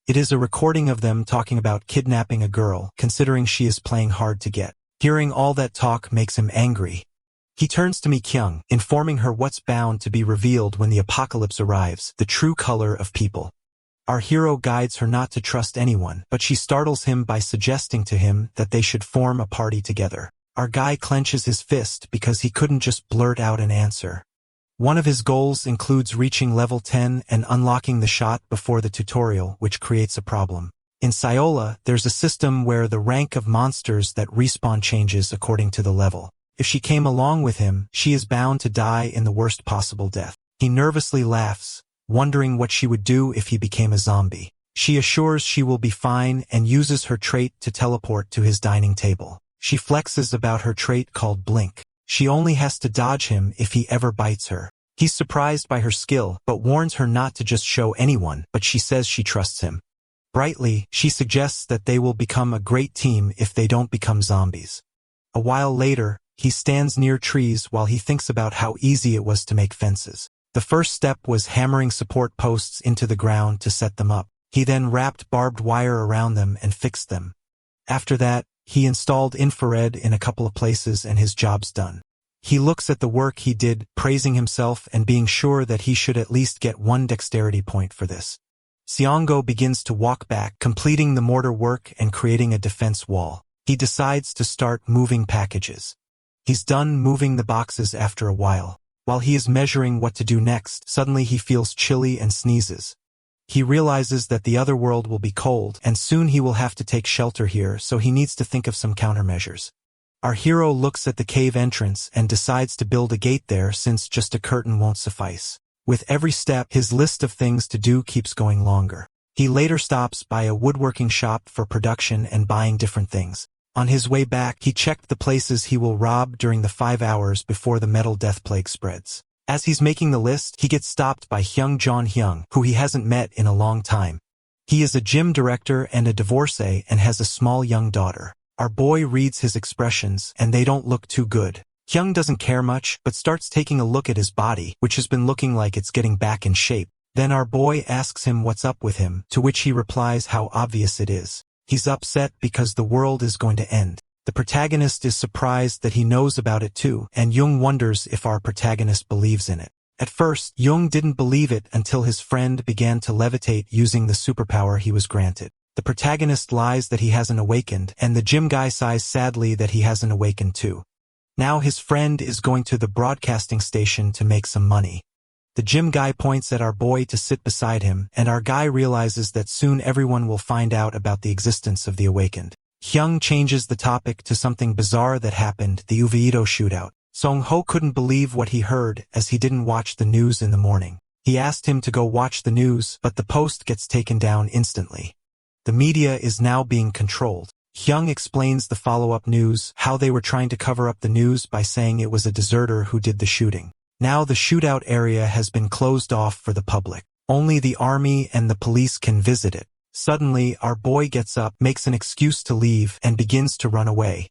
It is a recording of them talking about kidnapping a girl, considering she is playing hard to get. Hearing all that talk makes him angry. He turns to Mi Kyung, informing her what's bound to be revealed when the apocalypse arrives, the true color of people. Our hero guides her not to trust anyone, but she startles him by suggesting to him that they should form a party together. Our guy clenches his fist because he couldn't just blurt out an answer. One of his goals includes reaching level 10 and unlocking the shot before the tutorial, which creates a problem. In Syola, there's a system where the rank of monsters that respawn changes according to the level. If she came along with him, she is bound to die in the worst possible death. He nervously laughs, wondering what she would do if he became a zombie. She assures she will be fine and uses her trait to teleport to his dining table. She flexes about her trait called Blink. She only has to dodge him if he ever bites her. He's surprised by her skill, but warns her not to just show anyone, but she says she trusts him. Brightly, she suggests that they will become a great team if they don't become zombies. A while later, he stands near trees while he thinks about how easy it was to make fences. The first step was hammering support posts into the ground to set them up. He then wrapped barbed wire around them and fixed them. After that, he installed infrared in a couple of places and his job's done. He looks at the work he did, praising himself and being sure that he should at least get 1 dexterity point for this. Seongo begins to walk back, completing the mortar work and creating a defense wall. He decides to start moving packages. He's done moving the boxes after a while. While he is measuring what to do next, suddenly he feels chilly and sneezes. He realizes that the other world will be cold, and soon he will have to take shelter here, so he needs to think of some countermeasures. Our hero looks at the cave entrance and decides to build a gate there since just a curtain won't suffice. With every step, his list of things to do keeps going longer. He later stops by a woodworking shop for production and buying different things. On his way back, he checked the places he will rob during the 5 hours before the metal death plague spreads. As he's making the list, he gets stopped by Hyung John Hyung, who he hasn't met in a long time. He is a gym director and a divorcee and has a small young daughter. Our boy reads his expressions, and they don't look too good. Hyung doesn't care much, but starts taking a look at his body, which has been looking like it's getting back in shape. Then our boy asks him what's up with him, to which he replies how obvious it is. He's upset because the world is going to end. The protagonist is surprised that he knows about it too, and Jung wonders if our protagonist believes in it. At first, Jung didn't believe it until his friend began to levitate using the superpower he was granted. The protagonist lies that he hasn't awakened, and the gym guy sighs sadly that he hasn't awakened too. Now his friend is going to the broadcasting station to make some money. The gym guy points at our boy to sit beside him, and our guy realizes that soon everyone will find out about the existence of the awakened. Hyung changes the topic to something bizarre that happened, the Uveito shootout. Song-ho couldn't believe what he heard as he didn't watch the news in the morning. He asked him to go watch the news, but the post gets taken down instantly. The media is now being controlled. Hyung explains the follow-up news, how they were trying to cover up the news by saying it was a deserter who did the shooting. Now the shootout area has been closed off for the public. Only the army and the police can visit it. Suddenly, our boy gets up, makes an excuse to leave, and begins to run away.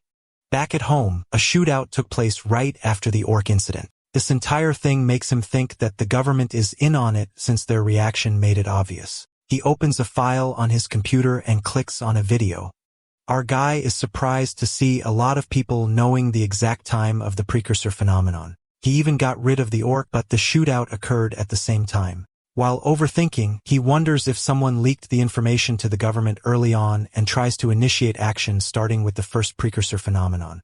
Back at home, a shootout took place right after the orc incident. This entire thing makes him think that the government is in on it since their reaction made it obvious. He opens a file on his computer and clicks on a video. Our guy is surprised to see a lot of people knowing the exact time of the precursor phenomenon. He even got rid of the orc, but the shootout occurred at the same time. While overthinking, he wonders if someone leaked the information to the government early on and tries to initiate action starting with the first precursor phenomenon.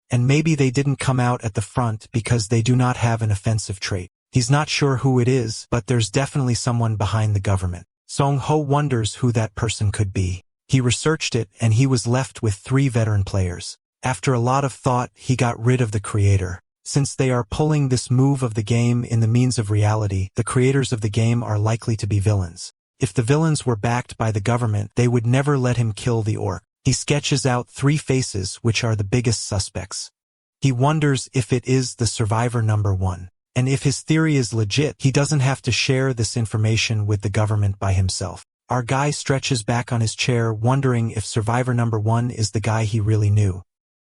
And maybe they didn't come out at the front because they do not have an offensive trait. He's not sure who it is, but there's definitely someone behind the government. Song-ho wonders who that person could be. He researched it and he was left with 3 veteran players. After a lot of thought, he got rid of the creator. Since they are pulling this move of the game in the means of reality, the creators of the game are likely to be villains. If the villains were backed by the government, they would never let him kill the orc. He sketches out 3 faces which are the biggest suspects. He wonders if it is the survivor number 1. And if his theory is legit, he doesn't have to share this information with the government by himself. Our guy stretches back on his chair wondering if survivor number 1 is the guy he really knew.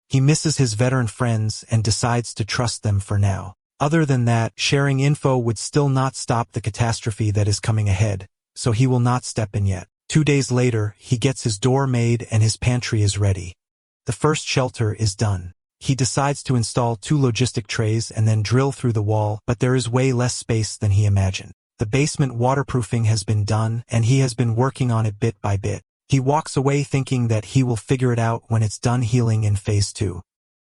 He misses his veteran friends and decides to trust them for now. Other than that, sharing info would still not stop the catastrophe that is coming ahead, so he will not step in yet. 2 days later, he gets his door made and his pantry is ready. The first shelter is done. He decides to install 2 logistic trays and then drill through the wall, but there is way less space than he imagined. The basement waterproofing has been done, and he has been working on it bit by bit. He walks away thinking that he will figure it out when it's done healing in phase 2.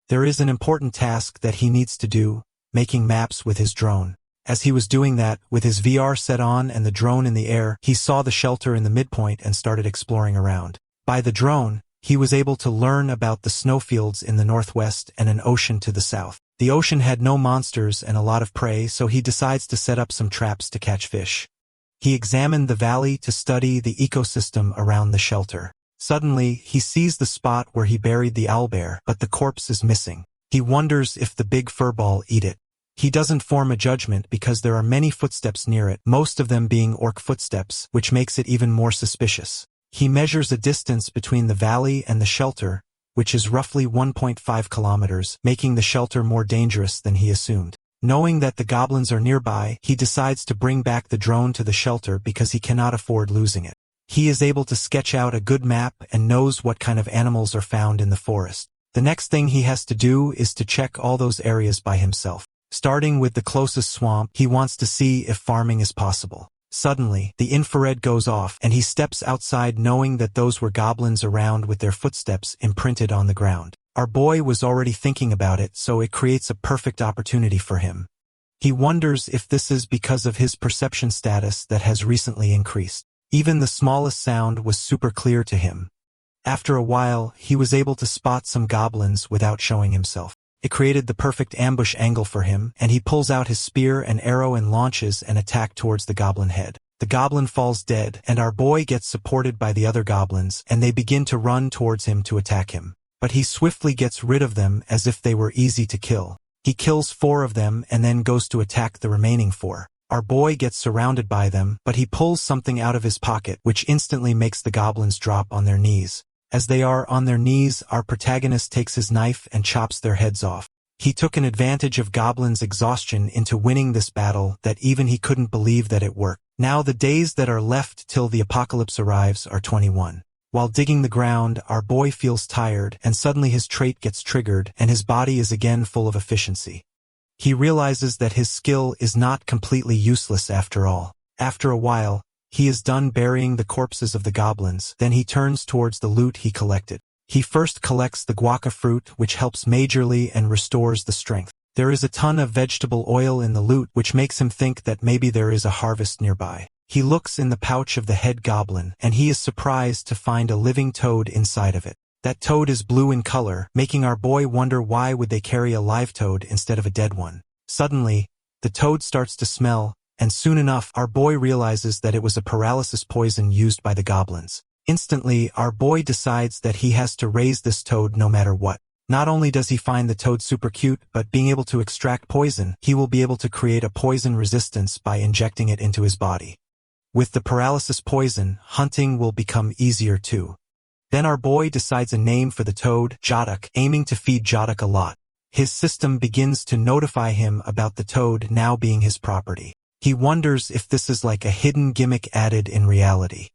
There is an important task that he needs to do, making maps with his drone. As he was doing that, with his VR set on and the drone in the air, he saw the shelter in the midpoint and started exploring around. By the drone, he was able to learn about the snowfields in the northwest and an ocean to the south. The ocean had no monsters and a lot of prey, so he decides to set up some traps to catch fish. He examined the valley to study the ecosystem around the shelter. Suddenly, he sees the spot where he buried the owlbear, but the corpse is missing. He wonders if the big furball ate it. He doesn't form a judgment because there are many footsteps near it, most of them being orc footsteps, which makes it even more suspicious. He measures a distance between the valley and the shelter, which is roughly 1.5 kilometers, making the shelter more dangerous than he assumed. Knowing that the goblins are nearby, he decides to bring back the drone to the shelter because he cannot afford losing it. He is able to sketch out a good map and knows what kind of animals are found in the forest. The next thing he has to do is to check all those areas by himself. Starting with the closest swamp, he wants to see if farming is possible. Suddenly, the infrared goes off and he steps outside knowing that those were goblins around with their footsteps imprinted on the ground. Our boy was already thinking about it, so it creates a perfect opportunity for him. He wonders if this is because of his perception status that has recently increased. Even the smallest sound was super clear to him. After a while, he was able to spot some goblins without showing himself. It created the perfect ambush angle for him, and he pulls out his spear and arrow and launches an attack towards the goblin head. The goblin falls dead, and our boy gets supported by the other goblins, and they begin to run towards him to attack him. But he swiftly gets rid of them as if they were easy to kill. He kills 4 of them and then goes to attack the remaining 4. Our boy gets surrounded by them, but he pulls something out of his pocket, which instantly makes the goblins drop on their knees. As they are on their knees, our protagonist takes his knife and chops their heads off. He took an advantage of goblins' exhaustion into winning this battle that even he couldn't believe that it worked. Now the days that are left till the apocalypse arrives are 21. While digging the ground, our boy feels tired and suddenly his trait gets triggered and his body is again full of efficiency. He realizes that his skill is not completely useless after all. After a while, he is done burying the corpses of the goblins, then he turns towards the loot he collected. He first collects the guaca fruit, which helps majorly and restores the strength. There is a ton of vegetable oil in the loot, which makes him think that maybe there is a harvest nearby. He looks in the pouch of the head goblin, and he is surprised to find a living toad inside of it. That toad is blue in color, making our boy wonder why would they carry a live toad instead of a dead one. Suddenly, the toad starts to smell, and soon enough, our boy realizes that it was a paralysis poison used by the goblins. Instantly, our boy decides that he has to raise this toad no matter what. Not only does he find the toad super cute, but being able to extract poison, he will be able to create a poison resistance by injecting it into his body. With the paralysis poison, hunting will become easier too. Then our boy decides a name for the toad, Jodok, aiming to feed Jodok a lot. His system begins to notify him about the toad now being his property. He wonders if this is like a hidden gimmick added in reality.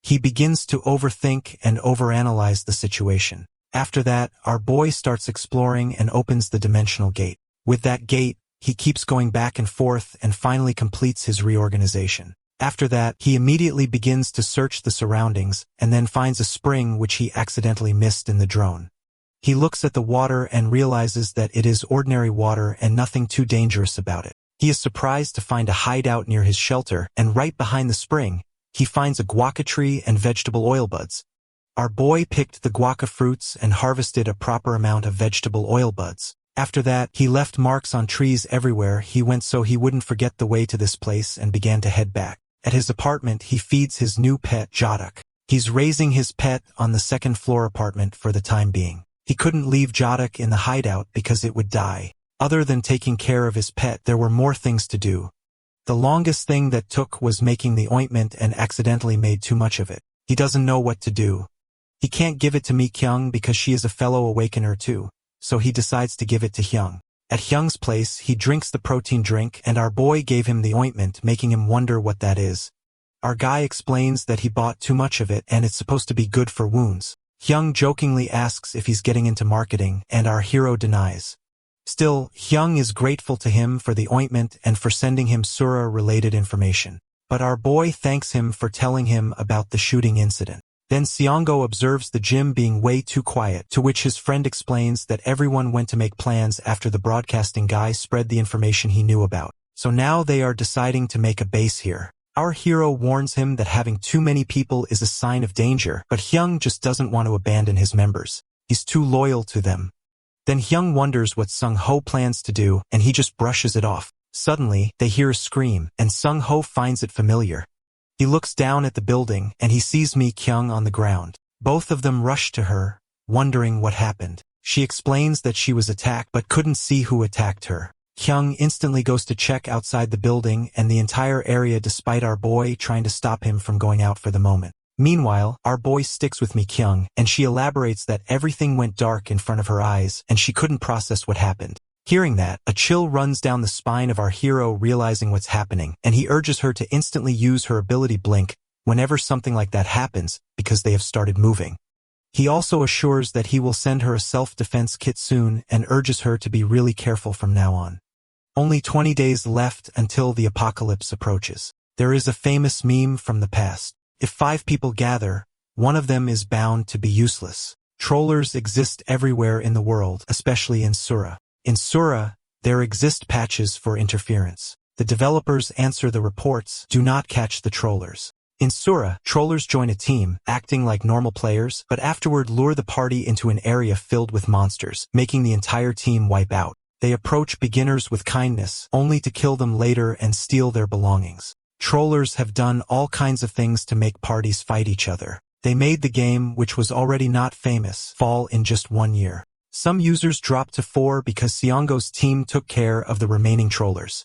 He begins to overthink and overanalyze the situation. After that, our boy starts exploring and opens the dimensional gate. With that gate, he keeps going back and forth and finally completes his reorganization. After that, he immediately begins to search the surroundings and then finds a spring which he accidentally missed in the drone. He looks at the water and realizes that it is ordinary water and nothing too dangerous about it. He is surprised to find a hideout near his shelter, and right behind the spring, he finds a guaca tree and vegetable oil buds. Our boy picked the guaca fruits and harvested a proper amount of vegetable oil buds. After that, he left marks on trees everywhere he went so he wouldn't forget the way to this place and began to head back. At his apartment, he feeds his new pet, Jodok. He's raising his pet on the second-floor apartment for the time being. He couldn't leave Jodok in the hideout because it would die. Other than taking care of his pet, there were more things to do. The longest thing that took was making the ointment and accidentally made too much of it. He doesn't know what to do. He can't give it to Mi-kyung because she is a fellow awakener too, so he decides to give it to Hyung. At Hyung's place, he drinks the protein drink and our boy gave him the ointment, making him wonder what that is. Our guy explains that he bought too much of it and it's supposed to be good for wounds. Hyung jokingly asks if he's getting into marketing and our hero denies. Still, Hyung is grateful to him for the ointment and for sending him Sura-related information. But our boy thanks him for telling him about the shooting incident. Then Seongo observes the gym being way too quiet, to which his friend explains that everyone went to make plans after the broadcasting guy spread the information he knew about. So now they are deciding to make a base here. Our hero warns him that having too many people is a sign of danger, but Hyung just doesn't want to abandon his members. He's too loyal to them. Then Hyung wonders what Sung-ho plans to do, and he just brushes it off. Suddenly, they hear a scream, and Sung-ho finds it familiar. He looks down at the building, and he sees Mi-kyung on the ground. Both of them rush to her, wondering what happened. She explains that she was attacked but couldn't see who attacked her. Hyung instantly goes to check outside the building and the entire area despite our boy trying to stop him from going out for the moment. Meanwhile, our boy sticks with Mi-kyung, and she elaborates that everything went dark in front of her eyes and she couldn't process what happened. Hearing that, a chill runs down the spine of our hero realizing what's happening, and he urges her to instantly use her ability blink whenever something like that happens because they have started moving. He also assures that he will send her a self-defense kit soon and urges her to be really careful from now on. Only 20 days left until the apocalypse approaches. There is a famous meme from the past. If 5 people gather, one of them is bound to be useless. Trollers exist everywhere in the world, especially in Sura. In Sura, there exist patches for interference. The developers answer the reports, do not catch the trollers. In Sura, trollers join a team, acting like normal players, but afterward lure the party into an area filled with monsters, making the entire team wipe out. They approach beginners with kindness, only to kill them later and steal their belongings. Trollers have done all kinds of things to make parties fight each other. They made the game, which was already not famous, fall in just 1 year. Some users dropped to 4 because Seongo's team took care of the remaining trollers.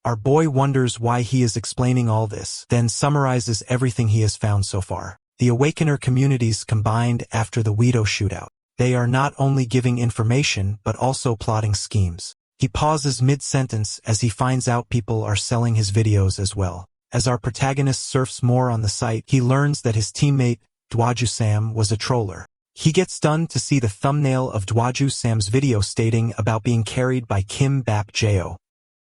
Our boy wonders why he is explaining all this, then summarizes everything he has found so far. The Awakener communities combined after the Weedo shootout. They are not only giving information, but also plotting schemes. He pauses mid-sentence as he finds out people are selling his videos as well. As our protagonist surfs more on the site, he learns that his teammate, Dwaju Sam, was a troller. He gets stunned to see the thumbnail of Dwaju Sam's video stating about being carried by Kim Bap Jeo.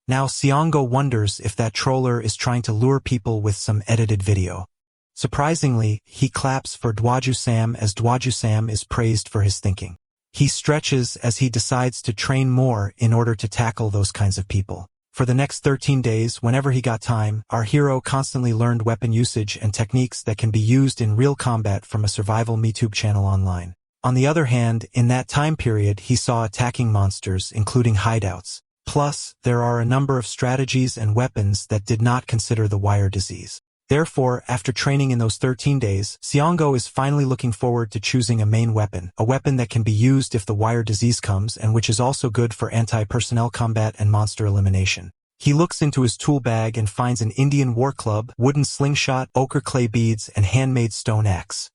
Now Seongo wonders if that troller is trying to lure people with some edited video. Surprisingly, he claps for Dwaju Sam as Dwaju Sam is praised for his thinking. He stretches as he decides to train more in order to tackle those kinds of people. For the next 13 days, whenever he got time, our hero constantly learned weapon usage and techniques that can be used in real combat from a survival MeTube channel online. On the other hand, in that time period, he saw attacking monsters, including hideouts. Plus, there are a number of strategies and weapons that did not consider the wire disease. Therefore, after training in those 13 days, Seongo is finally looking forward to choosing a main weapon, a weapon that can be used if the wire disease comes and which is also good for anti-personnel combat and monster elimination. He looks into his tool bag and finds an Indian war club, wooden slingshot, ochre clay beads, and handmade stone axe.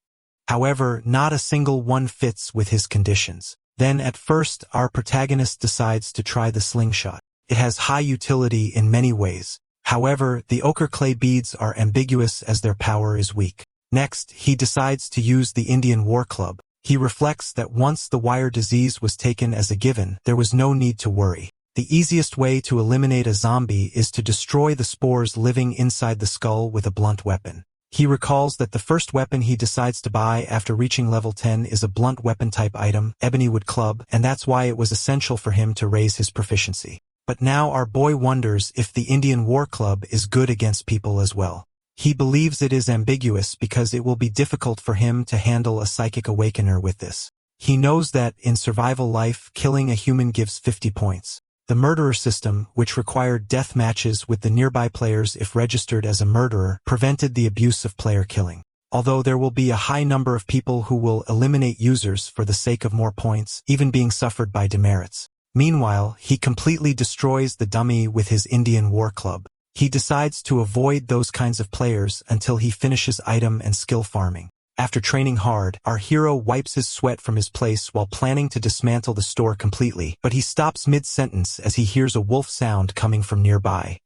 However, not a single one fits with his conditions. Then at first, our protagonist decides to try the slingshot. It has high utility in many ways. However, the ochre clay beads are ambiguous as their power is weak. Next, he decides to use the Indian war club. He reflects that once the wire disease was taken as a given, there was no need to worry. The easiest way to eliminate a zombie is to destroy the spores living inside the skull with a blunt weapon. He recalls that the first weapon he decides to buy after reaching level 10 is a blunt weapon type item, ebonywood club, and that's why it was essential for him to raise his proficiency. But now our boy wonders if the Indian war club is good against people as well. He believes it is ambiguous because it will be difficult for him to handle a psychic awakener with this. He knows that, in survival life, killing a human gives 50 points. The murderer system, which required death matches with the nearby players if registered as a murderer, prevented the abuse of player killing. although there will be a high number of people who will eliminate users for the sake of more points, even being suffered by demerits. Meanwhile, he completely destroys the dummy with his Indian war club. He decides to avoid those kinds of players until he finishes item and skill farming. After training hard, our hero wipes his sweat from his place while planning to dismantle the store completely, but he stops mid-sentence as he hears a wolf sound coming from nearby.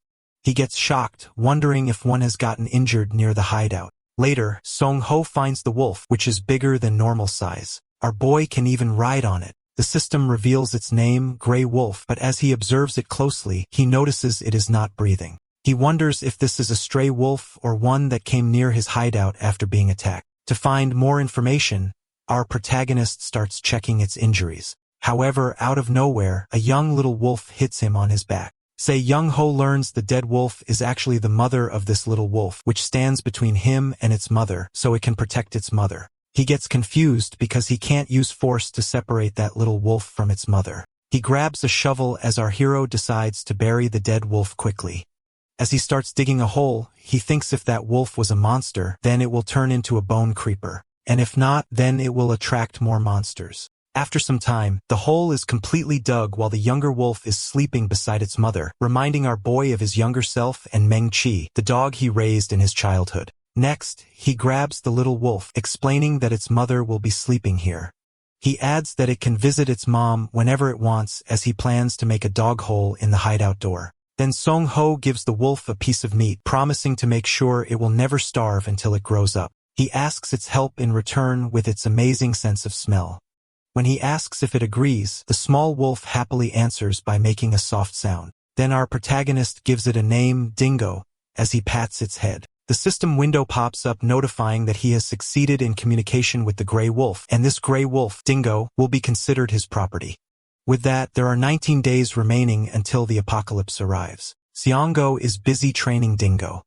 He gets shocked, wondering if one has gotten injured near the hideout. Later, Song-ho finds the wolf, which is bigger than normal size. Our boy can even ride on it. The system reveals its name, Grey Wolf, but as he observes it closely, he notices it is not breathing. He wonders if this is a stray wolf or one that came near his hideout after being attacked. To find more information, our protagonist starts checking its injuries. However, out of nowhere, a young little wolf hits him on his back. Young-ho learns the dead wolf is actually the mother of this little wolf, which stands between him and its mother, so it can protect its mother. He gets confused because he can't use force to separate that little wolf from its mother. He grabs a shovel as our hero decides to bury the dead wolf quickly. As he starts digging a hole, he thinks if that wolf was a monster, then it will turn into a bone creeper. And if not, then it will attract more monsters. After some time, the hole is completely dug while the younger wolf is sleeping beside its mother, reminding our boy of his younger self and Meng-chi, the dog he raised in his childhood. Next, he grabs the little wolf, explaining that its mother will be sleeping here. He adds that it can visit its mom whenever it wants as he plans to make a dog hole in the hideout door. Then Song-ho gives the wolf a piece of meat, promising to make sure it will never starve until it grows up. He asks its help in return with its amazing sense of smell. When he asks if it agrees, the small wolf happily answers by making a soft sound. Then our protagonist gives it a name, Dingo, as he pats its head. The system window pops up notifying that he has succeeded in communication with the Grey Wolf, and this Grey Wolf, Dingo, will be considered his property. With that, there are 19 days remaining until the apocalypse arrives. Seongo is busy training Dingo.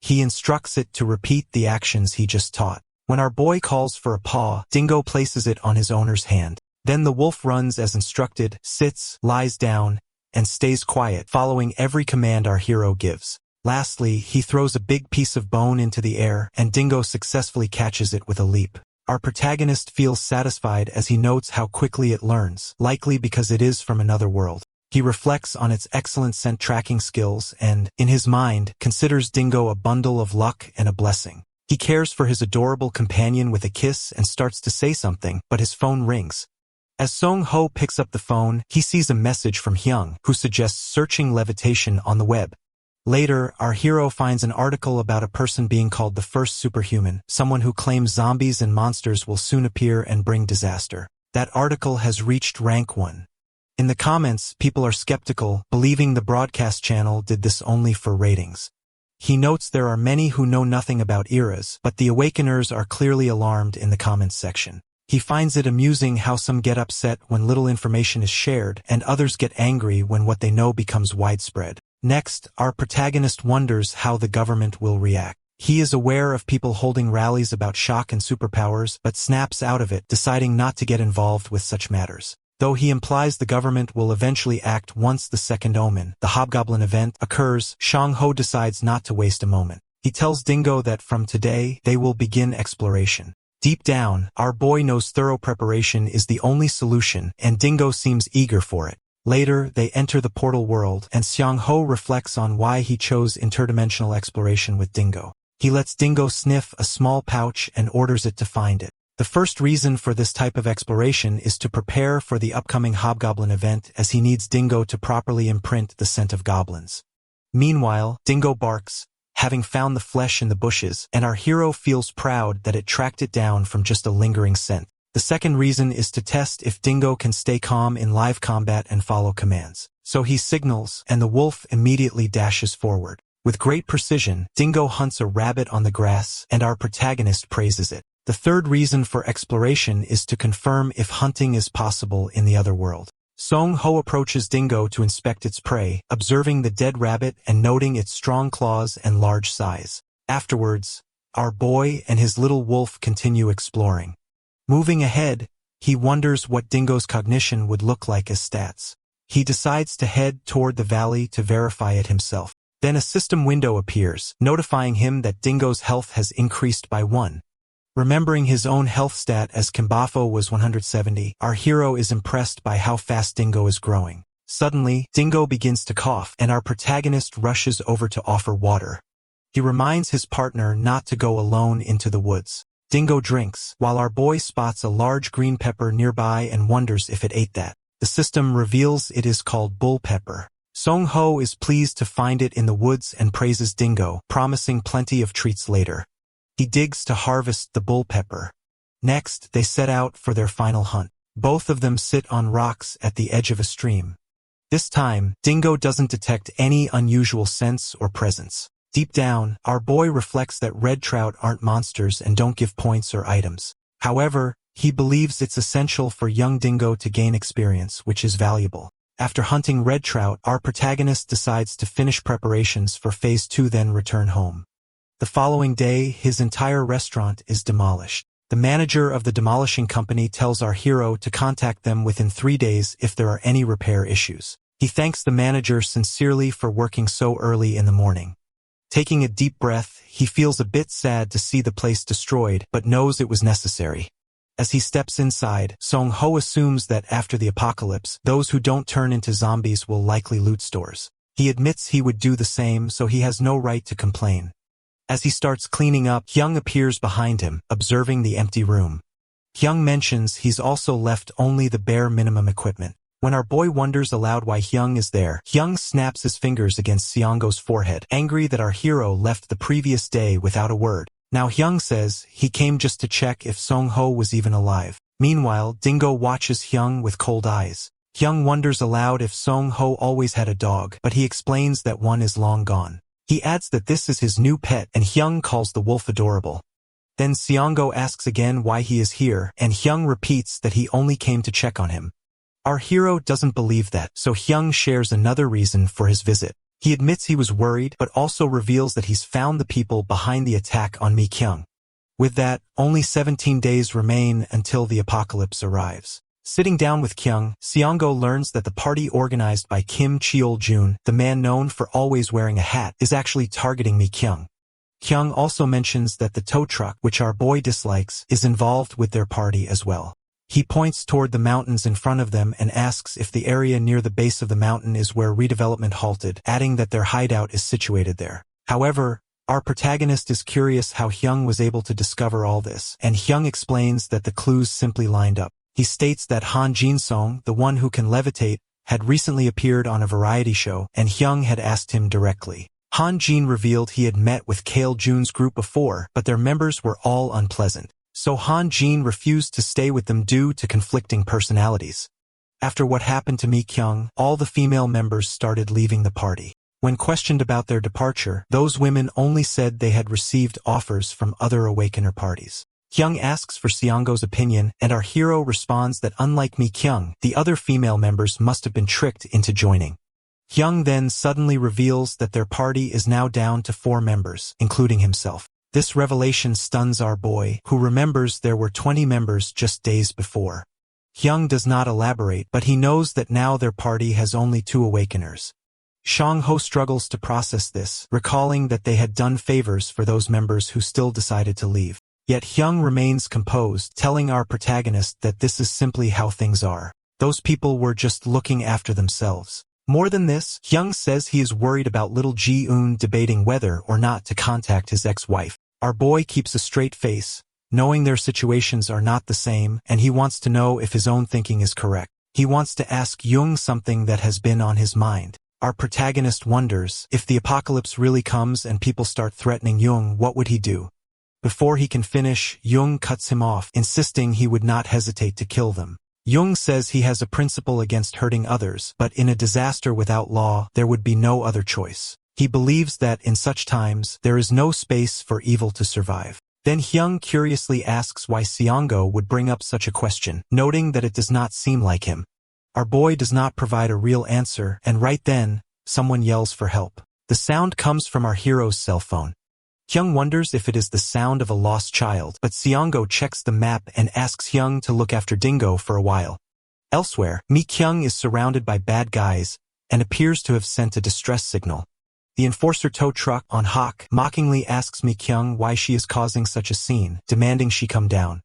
He instructs it to repeat the actions he just taught. When our boy calls for a paw, Dingo places it on his owner's hand. Then the wolf runs as instructed, sits, lies down, and stays quiet, following every command our hero gives. Lastly, he throws a big piece of bone into the air, and Dingo successfully catches it with a leap. Our protagonist feels satisfied as he notes how quickly it learns, likely because it is from another world. He reflects on its excellent scent tracking skills and, in his mind, considers Dingo a bundle of luck and a blessing. He cares for his adorable companion with a kiss and starts to say something, but his phone rings. As Song-ho picks up the phone, he sees a message from Hyung, who suggests searching levitation on the web. Later, our hero finds an article about a person being called the first superhuman, someone who claims zombies and monsters will soon appear and bring disaster. That article has reached rank 1. In the comments, people are skeptical, believing the broadcast channel did this only for ratings. He notes there are many who know nothing about eras, but the Awakeners are clearly alarmed in the comments section. He finds it amusing how some get upset when little information is shared, and others get angry when what they know becomes widespread. Next, our protagonist wonders how the government will react. He is aware of people holding rallies about shock and superpowers, but snaps out of it, deciding not to get involved with such matters. Though he implies the government will eventually act once the second omen, the Hobgoblin event, occurs, Song-ho decides not to waste a moment. He tells Dingo that from today, they will begin exploration. Deep down, our boy knows thorough preparation is the only solution, and Dingo seems eager for it. Later, they enter the portal world, and Song-ho reflects on why he chose interdimensional exploration with Dingo. He lets Dingo sniff a small pouch and orders it to find it. The first reason for this type of exploration is to prepare for the upcoming Hobgoblin event, as he needs Dingo to properly imprint the scent of goblins. Meanwhile, Dingo barks, having found the flesh in the bushes, and our hero feels proud that it tracked it down from just a lingering scent. The second reason is to test if Dingo can stay calm in live combat and follow commands. So he signals, and the wolf immediately dashes forward. With great precision, Dingo hunts a rabbit on the grass, and our protagonist praises it. The third reason for exploration is to confirm if hunting is possible in the other world. Song-ho approaches Dingo to inspect its prey, observing the dead rabbit and noting its strong claws and large size. Afterwards, our boy and his little wolf continue exploring. Moving ahead, he wonders what Dingo's cognition would look like as stats. He decides to head toward the valley to verify it himself. Then a system window appears, notifying him that Dingo's health has increased by 1. Remembering his own health stat as Kimbafo was 170, our hero is impressed by how fast Dingo is growing. Suddenly, Dingo begins to cough, and our protagonist rushes over to offer water. He reminds his partner not to go alone into the woods. Dingo drinks, while our boy spots a large green pepper nearby and wonders if it ate that. The system reveals it is called bull pepper. Song Ho is pleased to find it in the woods and praises Dingo, promising plenty of treats later. He digs to harvest the bull pepper. Next, they set out for their final hunt. Both of them sit on rocks at the edge of a stream. This time, Dingo doesn't detect any unusual scents or presence. Deep down, our boy reflects that red trout aren't monsters and don't give points or items. However, he believes it's essential for young Dingo to gain experience, which is valuable. After hunting red trout, our protagonist decides to finish preparations for Phase 2 then return home. The following day, his entire restaurant is demolished. The manager of the demolishing company tells our hero to contact them within 3 days if there are any repair issues. He thanks the manager sincerely for working so early in the morning. Taking a deep breath, he feels a bit sad to see the place destroyed, but knows it was necessary. As he steps inside, Song Ho assumes that after the apocalypse, those who don't turn into zombies will likely loot stores. He admits he would do the same, so he has no right to complain. As he starts cleaning up, Hyung appears behind him, observing the empty room. Hyung mentions he's also left only the bare minimum equipment. When our boy wonders aloud why Hyung is there, Hyung snaps his fingers against Seongo's forehead, angry that our hero left the previous day without a word. Now Hyung says he came just to check if Song Ho was even alive. Meanwhile, Dingo watches Hyung with cold eyes. Hyung wonders aloud if Song Ho always had a dog, but he explains that one is long gone. He adds that this is his new pet, and Hyung calls the wolf adorable. Then Seongo asks again why he is here, and Hyung repeats that he only came to check on him. Our hero doesn't believe that, so Hyung shares another reason for his visit. He admits he was worried, but also reveals that he's found the people behind the attack on Mi-kyung. With that, only 17 days remain until the apocalypse arrives. Sitting down with Kyung, Seongo learns that the party organized by Kim Cheol-jun, the man known for always wearing a hat, is actually targeting Mi-kyung. Kyung also mentions that the tow truck, which our boy dislikes, is involved with their party as well. He points toward the mountains in front of them and asks if the area near the base of the mountain is where redevelopment halted, adding that their hideout is situated there. However, our protagonist is curious how Hyung was able to discover all this, and Hyung explains that the clues simply lined up. He states that Han Jin-song, the one who can levitate, had recently appeared on a variety show, and Hyung had asked him directly. Han Jin revealed he had met with Kale Jun's group before, but their members were all unpleasant. So Han Jin refused to stay with them due to conflicting personalities. After what happened to Mi-kyung, all the female members started leaving the party. When questioned about their departure, those women only said they had received offers from other Awakener parties. Hyung asks for Seongo's opinion, and our hero responds that unlike Mi-kyung, the other female members must have been tricked into joining. Hyung then suddenly reveals that their party is now down to 4 members, including himself. This revelation stuns our boy, who remembers there were 20 members just days before. Hyung does not elaborate, but he knows that now their party has only 2 Awakeners. Song Ho struggles to process this, recalling that they had done favors for those members who still decided to leave. Yet Hyung remains composed, telling our protagonist that this is simply how things are. Those people were just looking after themselves. More than this, Hyung says he is worried about little Ji-eun debating whether or not to contact his ex-wife. Our boy keeps a straight face, knowing their situations are not the same, and he wants to know if his own thinking is correct. He wants to ask Jung something that has been on his mind. Our protagonist wonders, if the apocalypse really comes and people start threatening Jung, what would he do? Before he can finish, Jung cuts him off, insisting he would not hesitate to kill them. Jung says he has a principle against hurting others, but in a disaster without law, there would be no other choice. He believes that in such times, there is no space for evil to survive. Then Hyung curiously asks why Seongo would bring up such a question, noting that it does not seem like him. Our boy does not provide a real answer, and right then, someone yells for help. The sound comes from our hero's cell phone. Hyung wonders if it is the sound of a lost child, but Seongo checks the map and asks Hyung to look after Dingo for a while. Elsewhere, Mi-kyung is surrounded by bad guys and appears to have sent a distress signal. The enforcer tow truck on Hawk mockingly asks Mi-kyung why she is causing such a scene, demanding she come down.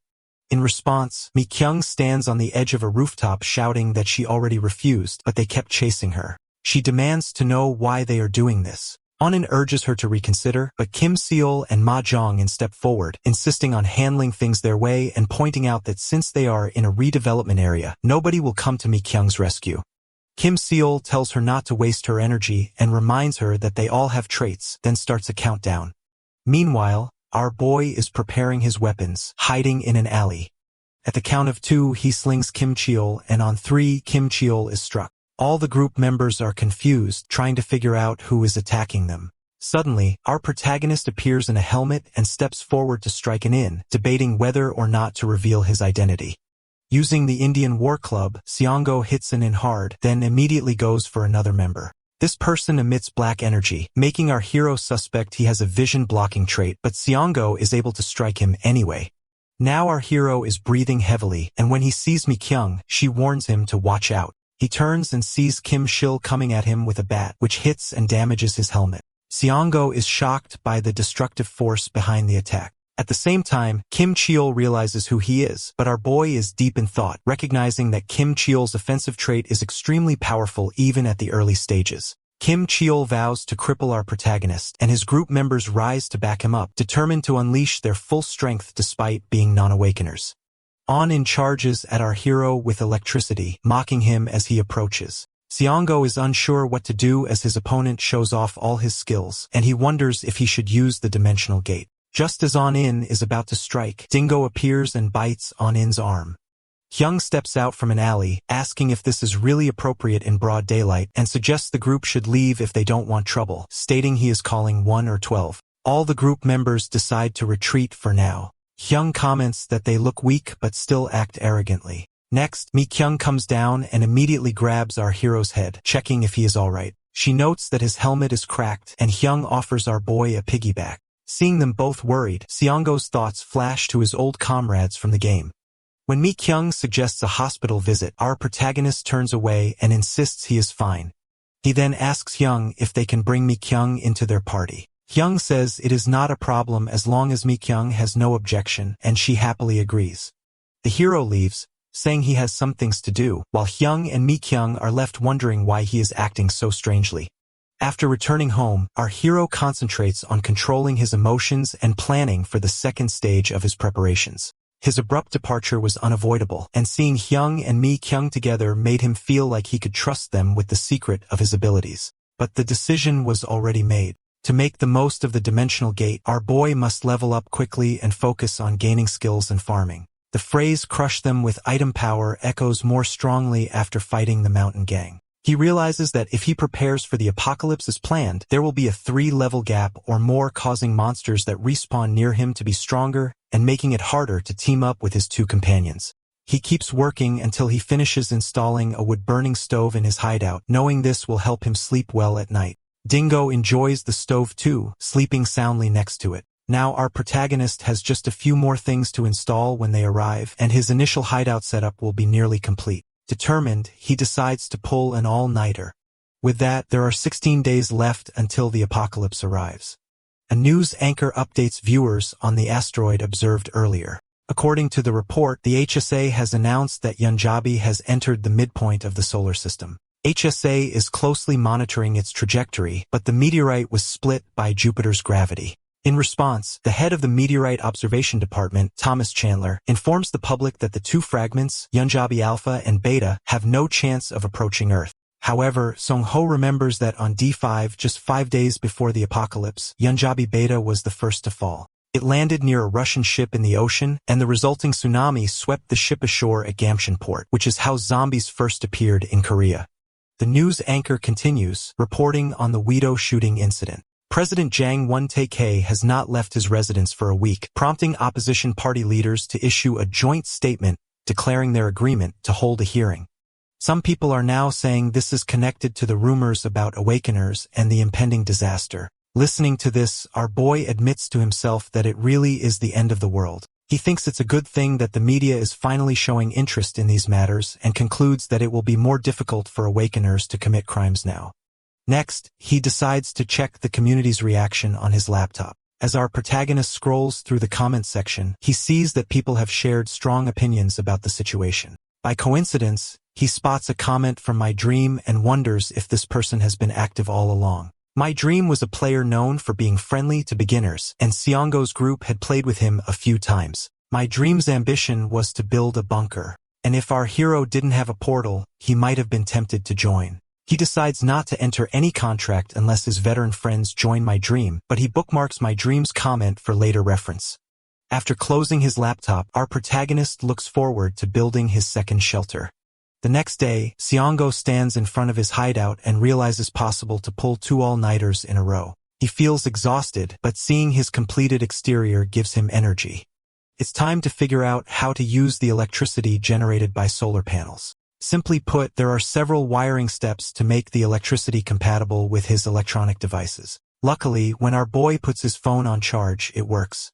In response, Mi-kyung stands on the edge of a rooftop shouting that she already refused, but they kept chasing her. She demands to know why they are doing this. Onin urges her to reconsider, but Kim Seol and Ma Jong step forward, insisting on handling things their way and pointing out that since they are in a redevelopment area, nobody will come to Mi-kyung's rescue. Kim Seol tells her not to waste her energy and reminds her that they all have traits, then starts a countdown. Meanwhile, our boy is preparing his weapons, hiding in an alley. At the count of 2, he slings Kim Cheol, and on 3, Kim Cheol is struck. All the group members are confused, trying to figure out who is attacking them. Suddenly, our protagonist appears in a helmet and steps forward to strike an in, debating whether or not to reveal his identity. Using the Indian War Club, Seongo hits an in hard, then immediately goes for another member. This person emits black energy, making our hero suspect he has a vision-blocking trait, but Seongo is able to strike him anyway. Now our hero is breathing heavily, and when he sees Mi-kyung, she warns him to watch out. He turns and sees Kim Shil coming at him with a bat, which hits and damages his helmet. Seongo is shocked by the destructive force behind the attack. At the same time, Kim Cheol realizes who he is, but our boy is deep in thought, recognizing that Kim Cheol's offensive trait is extremely powerful even at the early stages. Kim Cheol vows to cripple our protagonist, and his group members rise to back him up, determined to unleash their full strength despite being non-awakeners. Onin charges at our hero with electricity, mocking him as he approaches. Seongo is unsure what to do as his opponent shows off all his skills, and he wonders if he should use the dimensional gate. Just as Onin is about to strike, Dingo appears and bites Onin's arm. Hyung steps out from an alley, asking if this is really appropriate in broad daylight, and suggests the group should leave if they don't want trouble, stating he is calling 1 or 12. All the group members decide to retreat for now. Hyung comments that they look weak but still act arrogantly. Next, Mi-kyung comes down and immediately grabs our hero's head, checking if he is alright. She notes that his helmet is cracked, and Hyung offers our boy a piggyback. Seeing them both worried, Seongo's thoughts flash to his old comrades from the game. When Mi-kyung suggests a hospital visit, our protagonist turns away and insists he is fine. He then asks Hyung if they can bring Mi-kyung into their party. Hyung says it is not a problem as long as Mi-kyung has no objection, and she happily agrees. The hero leaves, saying he has some things to do, while Hyung and Mi-kyung are left wondering why he is acting so strangely. After returning home, our hero concentrates on controlling his emotions and planning for the second stage of his preparations. His abrupt departure was unavoidable, and seeing Hyung and Mi-kyung together made him feel like he could trust them with the secret of his abilities. But the decision was already made. To make the most of the dimensional gate, our boy must level up quickly and focus on gaining skills and farming. The phrase "crush them with item power" echoes more strongly after fighting the mountain gang. He realizes that if he prepares for the apocalypse as planned, there will be a 3-level gap or more, causing monsters that respawn near him to be stronger and making it harder to team up with his 2 companions. He keeps working until he finishes installing a wood-burning stove in his hideout, knowing this will help him sleep well at night. Dingo enjoys the stove too, sleeping soundly next to it. Now our protagonist has just a few more things to install when they arrive, and his initial hideout setup will be nearly complete. Determined, he decides to pull an all-nighter. With that, there are 16 days left until the apocalypse arrives. A news anchor updates viewers on the asteroid observed earlier. According to the report, the HSA has announced that Yunjabi has entered the midpoint of the solar system. HSA is closely monitoring its trajectory, but the meteorite was split by Jupiter's gravity. In response, the head of the Meteorite Observation Department, Thomas Chandler, informs the public that the 2 fragments, Yunjabi Alpha and Beta, have no chance of approaching Earth. However, Song-ho remembers that on D5, just 5 days before the apocalypse, Yunjabi Beta was the first to fall. It landed near a Russian ship in the ocean, and the resulting tsunami swept the ship ashore at Gamcheon Port, which is how zombies first appeared in Korea. The news anchor continues, reporting on the Wedo shooting incident. President Jang Won-taek has not left his residence for a week, prompting opposition party leaders to issue a joint statement declaring their agreement to hold a hearing. Some people are now saying this is connected to the rumors about awakeners and the impending disaster. Listening to this, our boy admits to himself that it really is the end of the world. He thinks it's a good thing that the media is finally showing interest in these matters and concludes that it will be more difficult for awakeners to commit crimes now. Next, he decides to check the community's reaction on his laptop. As our protagonist scrolls through the comment section, he sees that people have shared strong opinions about the situation. By coincidence, he spots a comment from My Dream and wonders if this person has been active all along. My Dream was a player known for being friendly to beginners, and Seongo's group had played with him a few times. My Dream's ambition was to build a bunker, and if our hero didn't have a portal, he might have been tempted to join. He decides not to enter any contract unless his veteran friends join My Dream, but he bookmarks My Dream's comment for later reference. After closing his laptop, our protagonist looks forward to building his second shelter. The next day, Seongo stands in front of his hideout and realizes possible to pull 2 all-nighters in a row. He feels exhausted, but seeing his completed exterior gives him energy. It's time to figure out how to use the electricity generated by solar panels. Simply put, there are several wiring steps to make the electricity compatible with his electronic devices. Luckily, when our boy puts his phone on charge, it works.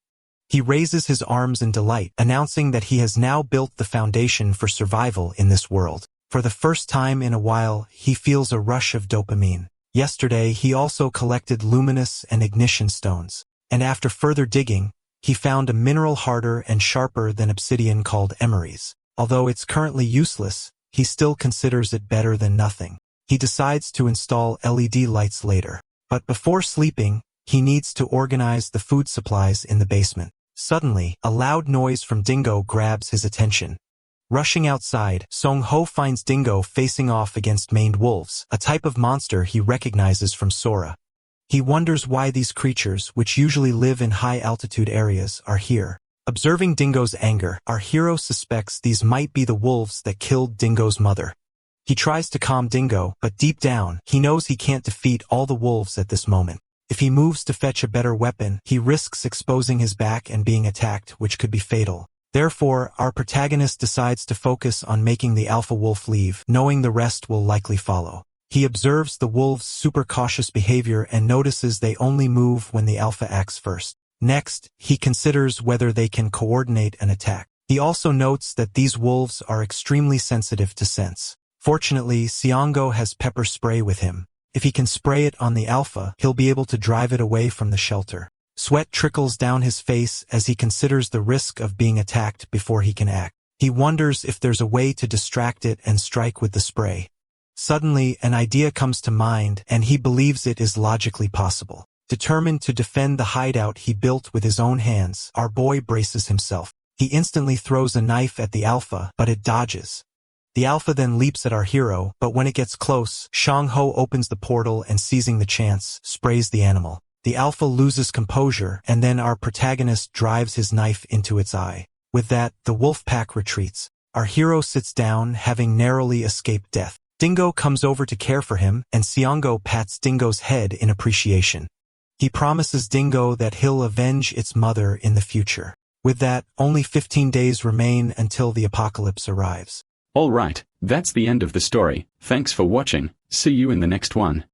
He raises his arms in delight, announcing that he has now built the foundation for survival in this world. For the first time in a while, he feels a rush of dopamine. Yesterday, he also collected luminous and ignition stones, and after further digging, he found a mineral harder and sharper than obsidian called emeries. Although it's currently useless, he still considers it better than nothing. He decides to install LED lights later. But before sleeping, he needs to organize the food supplies in the basement. Suddenly, a loud noise from Dingo grabs his attention. Rushing outside, Song-ho finds Dingo facing off against maned wolves, a type of monster he recognizes from Sora. He wonders why these creatures, which usually live in high-altitude areas, are here. Observing Dingo's anger, our hero suspects these might be the wolves that killed Dingo's mother. He tries to calm Dingo, but deep down, he knows he can't defeat all the wolves at this moment. If he moves to fetch a better weapon, he risks exposing his back and being attacked, which could be fatal. Therefore, our protagonist decides to focus on making the alpha wolf leave, knowing the rest will likely follow. He observes the wolves' super cautious behavior and notices they only move when the alpha acts first. Next, he considers whether they can coordinate an attack. He also notes that these wolves are extremely sensitive to scents. Fortunately, Seongo has pepper spray with him. If he can spray it on the alpha, he'll be able to drive it away from the shelter. Sweat trickles down his face as he considers the risk of being attacked before he can act. He wonders if there's a way to distract it and strike with the spray. Suddenly, an idea comes to mind, and he believes it is logically possible. Determined to defend the hideout he built with his own hands, our boy braces himself. He instantly throws a knife at the alpha, but it dodges. The alpha then leaps at our hero, but when it gets close, Song-ho opens the portal and seizing the chance, sprays the animal. The alpha loses composure, and then our protagonist drives his knife into its eye. With that, the wolf pack retreats. Our hero sits down, having narrowly escaped death. Dingo comes over to care for him, and Seongo pats Dingo's head in appreciation. He promises Dingo that he'll avenge its mother in the future. With that, only 15 days remain until the apocalypse arrives. Alright, that's the end of the story. Thanks for watching. See you in the next one.